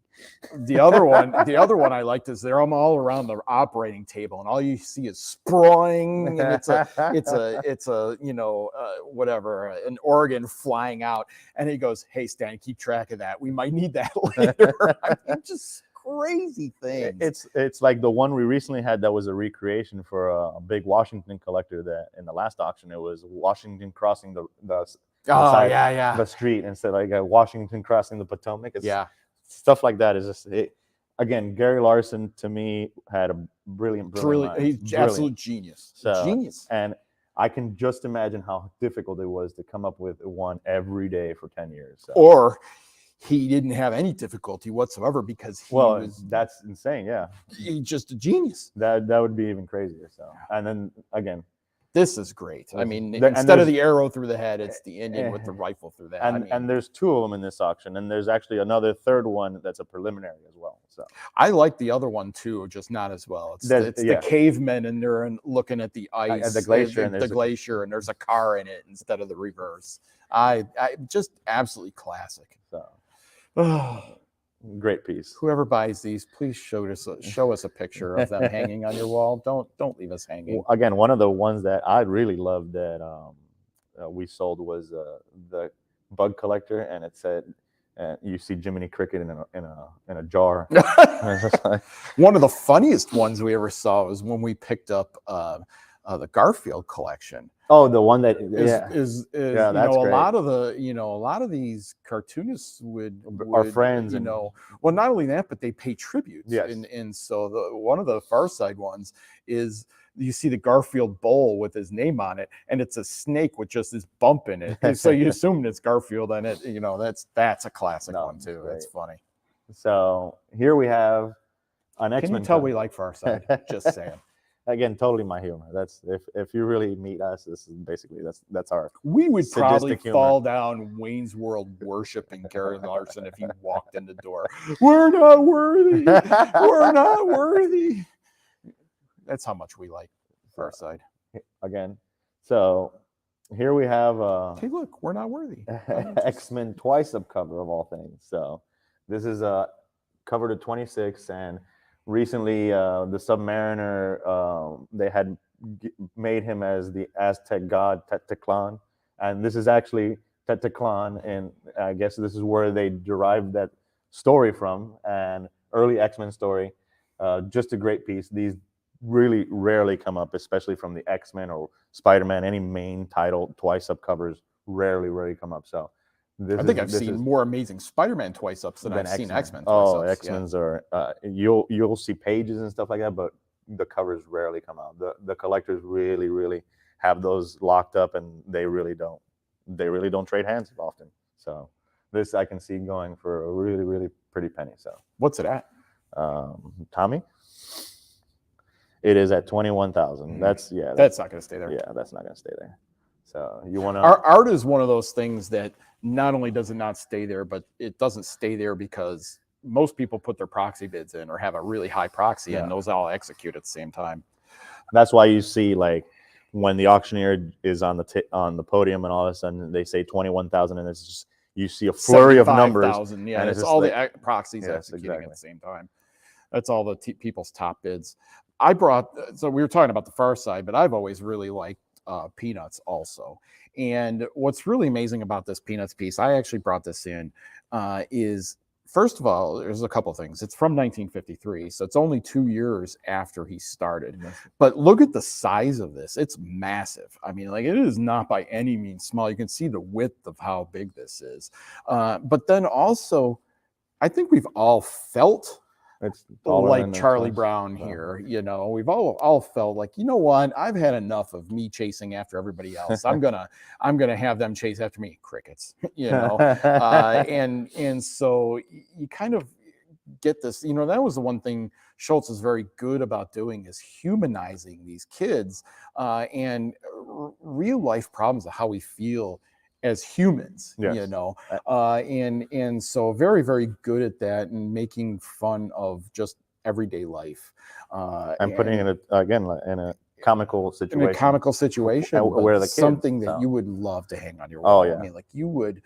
A: The other one I liked is they're all around the operating table, and all you see is sprawling, and it's a whatever, an organ flying out, and he goes, "Hey Stan, keep track of that. We might need that later." I mean, just crazy things.
B: It's like the one we recently had that was a recreation for a big Washington collector, that in the last auction it was Washington crossing the street instead, like Washington crossing the Potomac. Stuff like that is just again, Gary Larson to me had a brilliant
A: he's absolute genius. Genius.
B: And I can just imagine how difficult it was to come up with one every day for 10 years. So.
A: Or he didn't have any difficulty whatsoever, because
B: that's insane. Yeah,
A: he's just a genius.
B: That would be even crazier. So, and then again,
A: this is great. I mean, instead of the arrow through the head, it's the Indian with the rifle through the head.
B: And there's two of them in this auction, and there's actually another third one that's a preliminary as well. So
A: I like the other one too, just not as well. It's the cavemen, and they're looking at the ice,
B: the glacier,
A: and there's a car in it instead of the reverse. I just absolutely classic.
B: So great piece.
A: Whoever buys these, please show us a picture of them hanging on your wall. Don't leave us hanging.
B: Well, again, one of the ones that I really loved that we sold was the bug collector, and it said, "You see Jiminy Cricket in a jar."
A: One of the funniest ones we ever saw was when we picked up the Garfield collection.
B: Oh, the one that
A: is that's great. A lot of these cartoonists would
B: our friends,
A: well, not only that, but they pay tributes.
B: Yes.
A: And so one of the Far Side ones is, you see the Garfield bowl with his name on it, and it's a snake with just this bump in it. So you assume it's Garfield, and that's a classic one too. Great. That's funny.
B: So here we have an X-Men.
A: Can you tell we like Far Side? Just saying.
B: Again, totally my humor. That's if you really meet us, this is basically that's our.
A: We would probably fall down Wayne's World worshiping Gary Larson if he walked in the door. We're not worthy. We're not worthy. That's how much we like Far Side.
B: Again, so here we have.
A: Hey, look, we're not worthy.
B: X-Men twice up cover of all things. So this is cover to 26, and recently, the Submariner, they had made him as the Aztec god Tezcatlan, and this is actually Tezcatlan, and I guess this is where they derived that story from, and early X-Men story. Just a great piece. These really rarely come up, especially from the X-Men or Spider-Man. Any main title twice up covers rarely come up. So
A: I think I've seen more Amazing Spider-Man twice ups than I've seen X-Men twice ups.
B: X-Men's are you'll see pages and stuff like that, but the covers rarely come out. The collectors really have those locked up, and they really don't trade hands often. So this I can see going for a really pretty penny. So
A: what's it at?
B: Tommy, it is at 21,000. That's
A: not going to stay there.
B: Yeah, that's not going to stay there. So you want to?
A: Our art is one of those things that not only does it not stay there, but it doesn't stay there because most people put their proxy bids in or have a really high proxy, and those all execute at the same time.
B: That's why you see, like, when the auctioneer is on the podium, and all of a sudden they say 21,000, and it's just you see a flurry of numbers.
A: Yeah, and it's all the proxies executing at the same time. That's all the people's top bids. So we were talking about the Far Side, but I've always really liked Peanuts also. And what's really amazing about this Peanuts piece, I actually brought this in, is first of all, there's a couple things. It's from 1953, so it's only 2 years after he started. But look at the size of this. It's massive. I mean, like, it is not by any means small. You can see the width of how big this is. But then also, I think we've all felt like Charlie Brown here. You know, we've all felt like, you know what, I've had enough of me chasing after everybody else. I'm gonna have them chase after me. Crickets. You know, and so you kind of get this. You know, that was the one thing Schultz is very good about doing, is humanizing these kids and real life problems of how we feel as humans, you know, and so very good at that, and making fun of just everyday life,
B: and putting it again in a comical situation.
A: In a comical situation,
B: where the kids,
A: something that you would love to hang on your wall.
B: Oh yeah,
A: I mean, like you would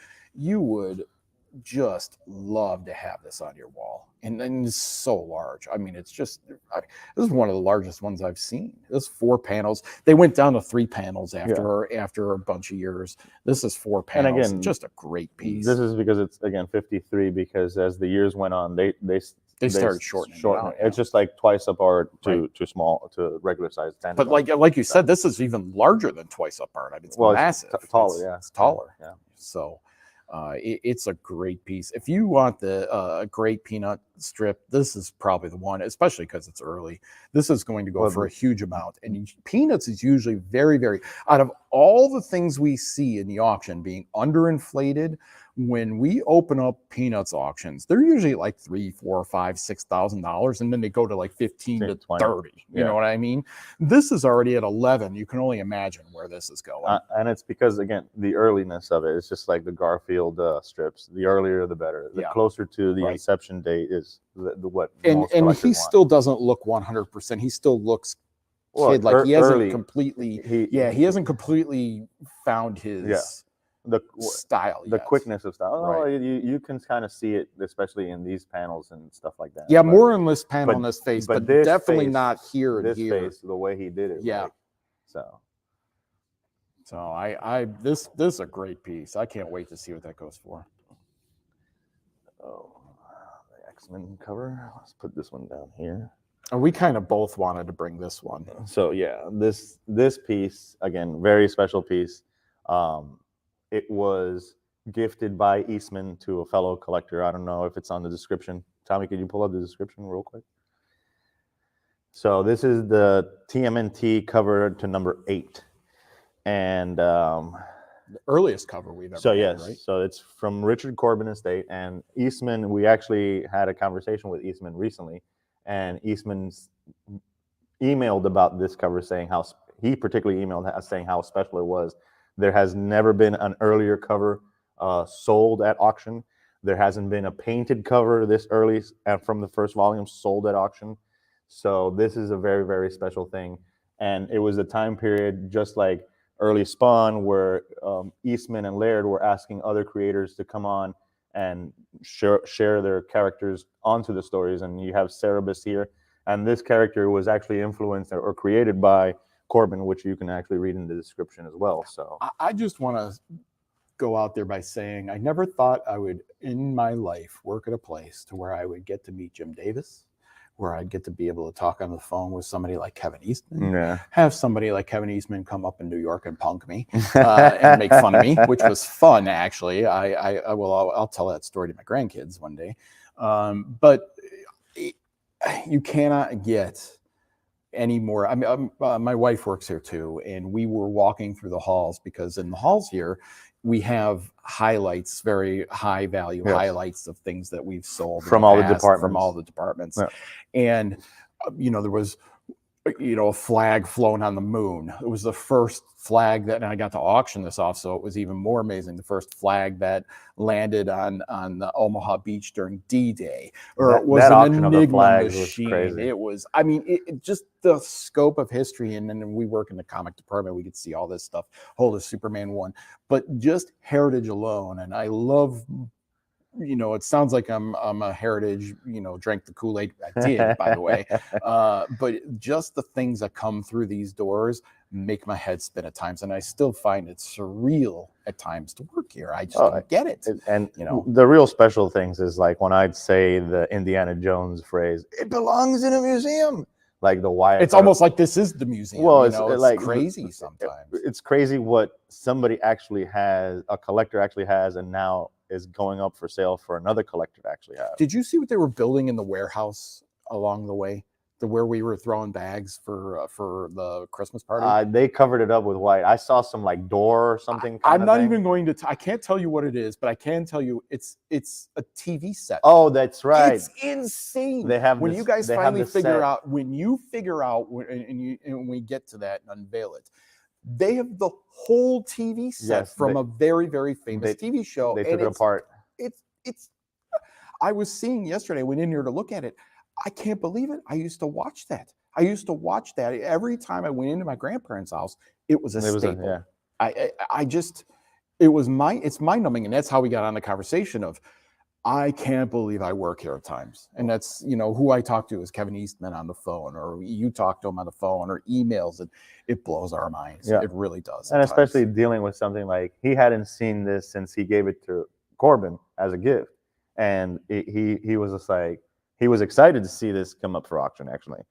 A: just love to have this on your wall, and it's so large. I mean, it's just this is one of the largest ones I've seen. This 4 panels. They went down to 3 panels after a bunch of years. This is 4 panels. And again, just a great piece.
B: This is because it's, again, 53, because as the years went on, they
A: started shortening it out.
B: It's just like twice up art to small to regular size.
A: But like you said, this is even larger than twice up art. I mean, it's massive.
B: It's taller.
A: It's taller.
B: Yeah.
A: So. It's a great piece. If you want the great Peanut strip, this is probably the one, especially because it's early. This is going to go for a huge amount. And Peanuts is usually very, out of all the things we see in the auction being underinflated, when we open up Peanuts auctions, they're usually like $3,000, $4,000, $5,000, $6,000, and then they go to like 15 to 30. You know what I mean? This is already at 11. You can only imagine where this is going.
B: And it's because, again, the earliness of it. It's just like the Garfield strips. The earlier, the better. The closer to the inception date is what.
A: And he still doesn't look 100%. He still looks kid, like he hasn't completely. He hasn't completely found his. The style,
B: the quickness of style. You can kind of see it, especially in these panels and stuff like that.
A: Yeah, more in this panel in this face, but definitely not here.
B: This face, the way he did it.
A: Yeah.
B: Right?
A: So this is a great piece. I can't wait to see what that goes for.
B: Oh, the X-Men cover. Let's put this one down here.
A: And we kind of both wanted to bring this one.
B: So yeah, this piece, again, very special piece. It was gifted by Eastman to a fellow collector. I don't know if it's on the description. Tommy, could you pull up the description real quick? So this is the TMNT cover to number 8. And
A: the earliest cover we've ever had, right?
B: So it's from Richard Corbin Estate. And Eastman, we actually had a conversation with Eastman recently. And Eastman's emailed about this cover, saying he particularly emailed saying how special it was. There has never been an earlier cover sold at auction. There hasn't been a painted cover this early from the first volume sold at auction. So this is a very, very special thing. And it was a time period just like early Spawn, where Eastman and Laird were asking other creators to come on and share their characters onto the stories. And you have Cerebus here. And this character was actually influenced or created by Corbin, which you can actually read in the description as well. So
A: I just want to go out there by saying I never thought I would in my life work at a place to where I would get to meet Jim Davis, where I'd get to be able to talk on the phone with somebody like Kevin Eastman, have somebody like Kevin Eastman come up in New York and punk me and make fun of me, which was fun, actually. I'll tell that story to my grandkids one day. But you cannot get any more. I mean, my wife works here too, and we were walking through the halls because in the halls here, we have highlights, very high value highlights of things that we've sold
B: from all the departments.
A: From all the departments. Yeah. And, there was, a flag flown on the moon. It was the first flag that, and I got to auction this off, so it was even more amazing. The first flag that landed on the Omaha beach during D-Day, or it was an Enigma machine. It was, it just the scope of history. And then we work in the comic department, we could see all this stuff. Hold a Superman 1, but just heritage alone. And I love. It sounds like I'm a heritage, drank the Kool-Aid. I did, by the way. But just the things that come through these doors make my head spin at times. And I still find it surreal at times to work here. I just don't get it.
B: And, the real special things is like when I'd say the Indiana Jones phrase, it belongs in a museum. Like the Wyatt.
A: It's almost like this is the museum. Well, it's like crazy sometimes.
B: It's crazy what somebody actually has, a collector actually has, and now is going up for sale for another collector to actually have.
A: Did you see what they were building in the warehouse along the way? Where we were throwing bags for the Christmas party?
B: They covered it up with white. I saw some like door or something.
A: I'm not even going to. I can't tell you what it is, but I can tell you it's a TV set.
B: Oh, that's right.
A: It's insane.
B: They have
A: when you guys finally figure out when we get to that and unveil it. They have the whole TV set from a very, very famous TV show.
B: They took it apart.
A: It's. I was seeing yesterday. I went in here to look at it. I can't believe it. I used to watch that. Every time I went into my grandparents' house. It was a staple. It's mind-numbing, and that's how we got on the conversation of, I can't believe I work here at times. And that's, who I talk to is Kevin Eastman on the phone, or you talk to him on the phone, or emails, and it blows our minds. Yeah. It really does.
B: And especially dealing with something like he hadn't seen this since he gave it to Corbin as a gift. And he was just like, he was excited to see this come up for auction, actually.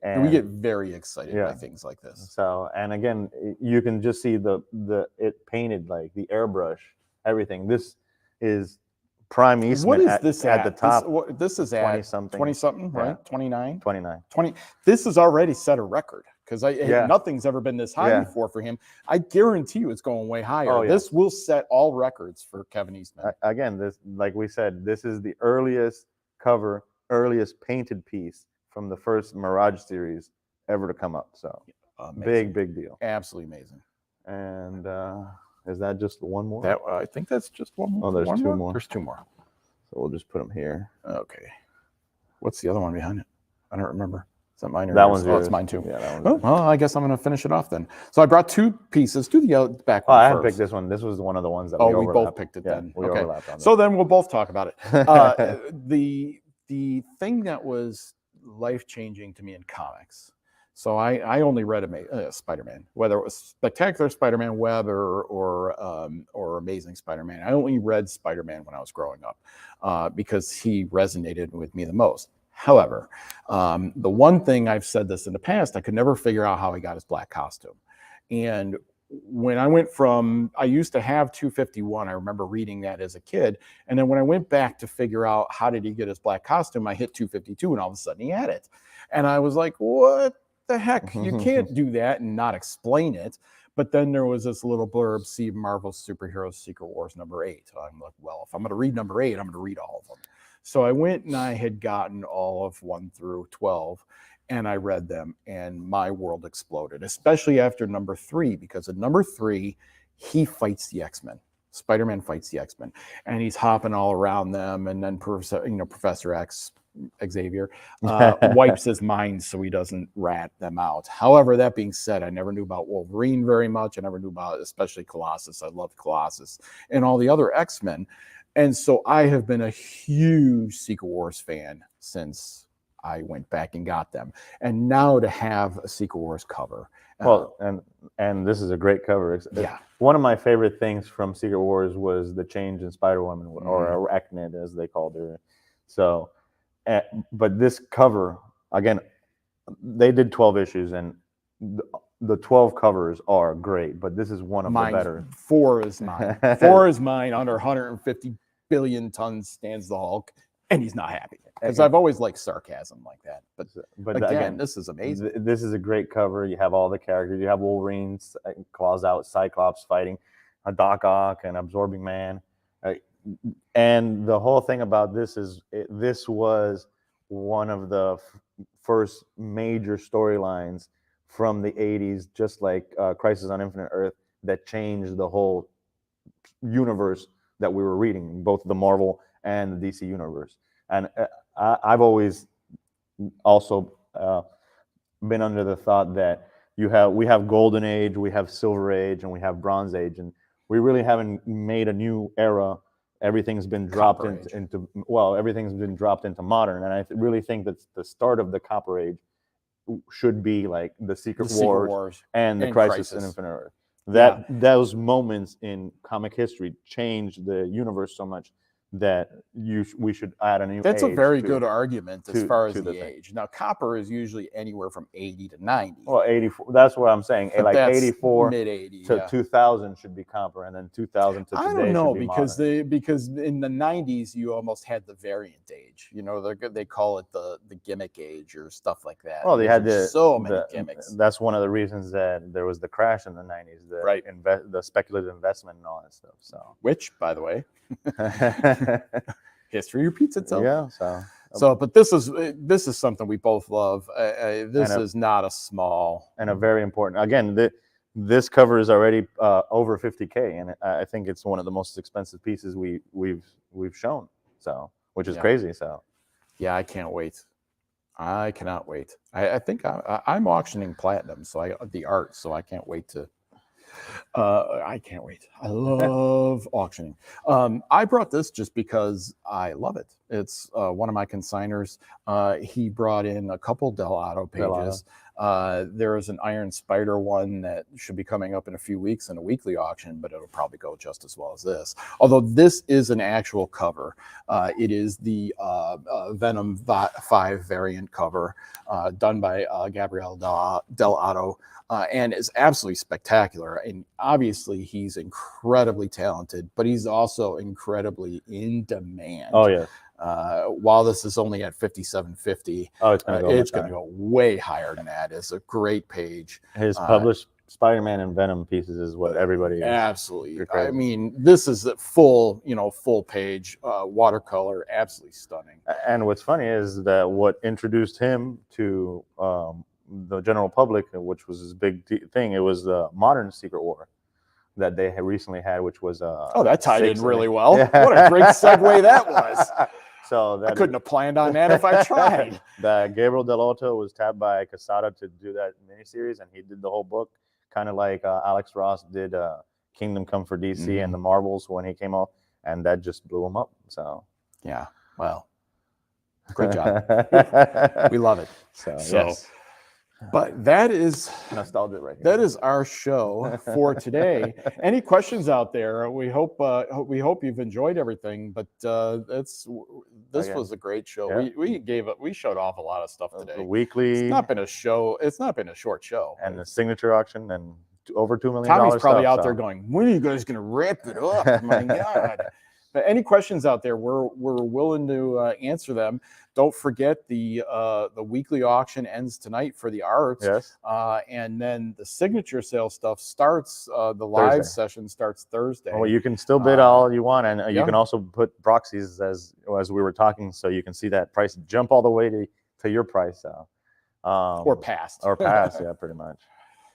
A: And we get very excited by things like this.
B: So, and again, you can just see it painted, like the airbrush, everything. This is prime Eastman.
A: What is this at the top? This is at 20-something, right? 29? 20. This has already set a record, because nothing's ever been this high before for him. I guarantee you it's going way higher. Oh, yeah. This will set all records for Kevin Eastman.
B: Again, this, like we said, this is the earliest painted piece from the first Mirage series ever to come up. So big deal.
A: Absolutely amazing.
B: And is that just one more?
A: I think that's just one more.
B: Oh, there's two more.
A: There's two more.
B: So we'll just put them here.
A: Okay. What's the other one behind it? I don't remember. Is that mine or
B: that one's yours?
A: Oh, it's mine too.
B: Yeah, that one's
A: well, I guess I'm going to finish it off then. So I brought two pieces. Do the back
B: one
A: first.
B: I had picked this one. This was one of the ones that we
A: both picked it then.
B: We overlapped on that.
A: So then we'll both talk about it. The thing that was life-changing to me in comics. So I only read Spider-Man, whether it was Spectacular Spider-Man, Web, or Amazing Spider-Man. I only read Spider-Man when I was growing up because he resonated with me the most. However, the one thing, I've said this in the past, I could never figure out how he got his black costume. And when I went I used to have 251. I remember reading that as a kid. And then when I went back to figure out how did he get his black costume, I hit 252 and all of a sudden he had it. And I was like, what the heck? You can't do that and not explain it. But then there was this little blurb, see Marvel's Superheroes Secret Wars #8. So I'm like, well, if I'm going to read #8, I'm going to read all of them. So I went and I had gotten all of 1 through 12. And I read them, and my world exploded, especially after #3, because at #3, he fights the X-Men. Spider-Man fights the X-Men, and he's hopping all around them, and then Professor X, Xavier, wipes his mind so he doesn't rat them out. However, that being said, I never knew about Wolverine very much. I never knew about, especially Colossus. I loved Colossus and all the other X-Men. And so I have been a huge Secret Wars fan since I went back and got them. And now to have a Secret Wars cover.
B: Well, and this is a great cover.
A: Yeah.
B: One of my favorite things from Secret Wars was the change in Spider-Woman, or Arachnid, as they called her. So, but this cover, again, they did 12 issues, and the 12 covers are great, but this is one of the better.
A: 4 is mine. 4 is mine. Under 150 billion tons stands the Hulk, and he's not happy. Because I've always liked sarcasm like that. But again, this is amazing.
B: This is a great cover. You have all the characters. You have Wolverine, claws out, Cyclops fighting a Doc Ock and Absorbing Man. And the whole thing about this is this was one of the first major storylines from the 80s, just like Crisis on Infinite Earth, that changed the whole universe that we were reading, both the Marvel and the DC universe. And I've always also been under the thought that we have Golden Age, we have Silver Age, and we have Bronze Age, and we really haven't made a new era. Everything's been dropped into everything's been dropped into modern, and I really think that the start of the Copper Age should be like the Secret Wars and the Crisis on Infinite Earth. Those moments in comic history changed the universe so much that we should add a new.
A: That's a very good argument as far as the age. Now, Copper is usually anywhere from 80 to 90.
B: Well, 84. That's what I'm saying. Like 84
A: mid 80
B: to 2000 should be Copper, and then 2000 to today.
A: I don't know,
B: should be
A: because in the 90s you almost had the variant age. You know, they call it the gimmick age or stuff like that.
B: Well, they had
A: so many gimmicks.
B: That's one of the reasons that there was the crash in the 90s. The speculative investment and all that stuff. So,
A: which, by the way. History repeats itself.
B: Yeah.
A: But this is something we both love. This is not a small
B: and a very important. Again, this cover is already over $50K, and I think it's one of the most expensive pieces we've shown. So, which is crazy. So,
A: yeah, I can't wait. I cannot wait. I think I'm auctioning platinum, so the art. So I can't wait to. I can't wait. I love auctioning. I brought this just because I love it. It's one of my consigners. He brought in a couple Dell'Otto pages. There is an Iron Spider one that should be coming up in a few weeks in a weekly auction, but it'll probably go just as well as this. Although this is an actual cover. It is the Venom 5 variant cover done by Gabriel Dell'Otto. And is absolutely spectacular. And obviously, he's incredibly talented, but he's also incredibly in demand.
B: Oh, yeah.
A: While this is only at $57.50, it's going to go way higher than that. It's a great page.
B: His published Spider-Man and Venom pieces is what everybody
A: absolutely. I mean, this is a full page watercolor, absolutely stunning.
B: And what's funny is that what introduced him to the general public, which was his big thing, it was the modern Secret War that they had recently had, which was
A: that tied in really well. What a great segue that was.
B: So
A: I couldn't have planned on that if I tried.
B: Gabriel Dell'Otto was tapped by Quesada to do that miniseries, and he did the whole book, kind of like Alex Ross did Kingdom Come for DC and the Marvels when he came out, and that just blew him up. So
A: yeah, well, great job. We love it.
B: So yes.
A: But that is
B: nostalgia right here.
A: That is our show for today. Any questions out there? We hope you've enjoyed everything. But this was a great show. Yeah. We showed off a lot of stuff today.
B: The weekly.
A: It's not been a show. It's not been a short show.
B: And the signature auction and over $2 million.
A: Tommy's probably out there going, "When are you guys going to wrap it up?" My God. But any questions out there, we're willing to answer them. Don't forget the weekly auction ends tonight for the art.
B: Yes.
A: And then the signature sale stuff starts. The live session starts Thursday.
B: Well, you can still bid all you want, and you can also put proxies as we were talking, so you can see that price jump all the way to your price.
A: Or past.
B: Yeah, pretty much.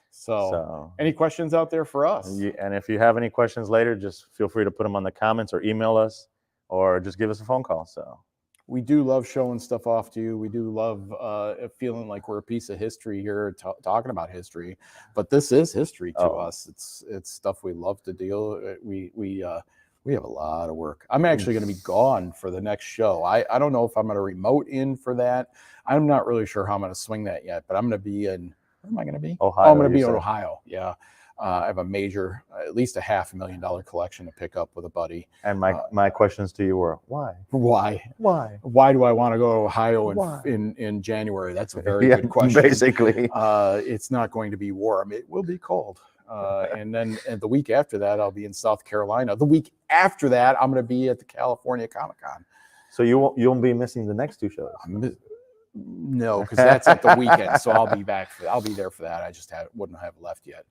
A: So, any questions out there for us?
B: And if you have any questions later, just feel free to put them on the comments or email us, or just give us a phone call. So
A: we do love showing stuff off to you. We do love feeling like we're a piece of history here, talking about history. But this is history to us. It's stuff we love to deal. We We have a lot of work. I'm actually going to be gone for the next show. I don't know if I'm going to remote in for that. I'm not really sure how I'm going to swing that yet, but I'm going to be in, where am I going to be?
B: Ohio.
A: Oh, I'm going to be in Ohio. Yeah. I have a major, at least a $500,000 collection to pick up with a buddy.
B: And my questions to you were, why?
A: Why?
B: Why?
A: Why do I want to go to Ohio in January? That's a very good question.
B: Basically.
A: It's not going to be warm. It will be cold. And then the week after that, I'll be in South Carolina. The week after that, I'm going to be at the California Comic-Con.
B: So you won't be missing the next two shows?
A: No, because that's at the weekend. So I'll be back. I'll be there for that. I just wouldn't have left yet.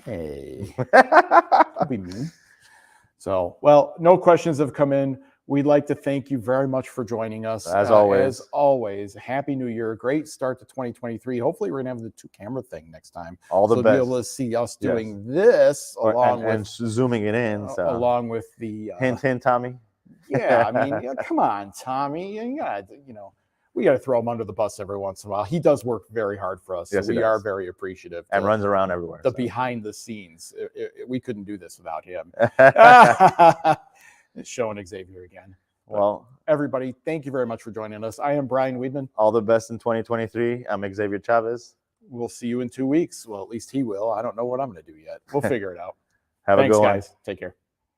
A: Hey, don't be mean. So, well, no questions have come in. We'd like to thank you very much for joining us.
B: As always.
A: As always, Happy New Year. Great start to 2023. Hopefully, we're going to have the 2-camera thing next time.
B: All the
A: so
B: best.
A: Be able to see us doing this along with
B: and zooming it in. So.
A: Along with the
B: hint, Tommy.
A: Yeah, I mean, come on, Tommy. We got to throw him under the bus every once in a while. He does work very hard for us.
B: Yes,
A: so we are very appreciative.
B: And runs around everywhere.
A: The behind the scenes. We couldn't do this without him. Showing Xavier again.
B: Well,
A: everybody, thank you very much for joining us. I am Brian Wiedman.
B: All the best in 2023. I'm Xavier Chavez.
A: We'll see you in 2 weeks. Well, at least he will. I don't know what I'm going to do yet. We'll figure it out.
B: Have a good one.
A: Thanks, guys. Take care.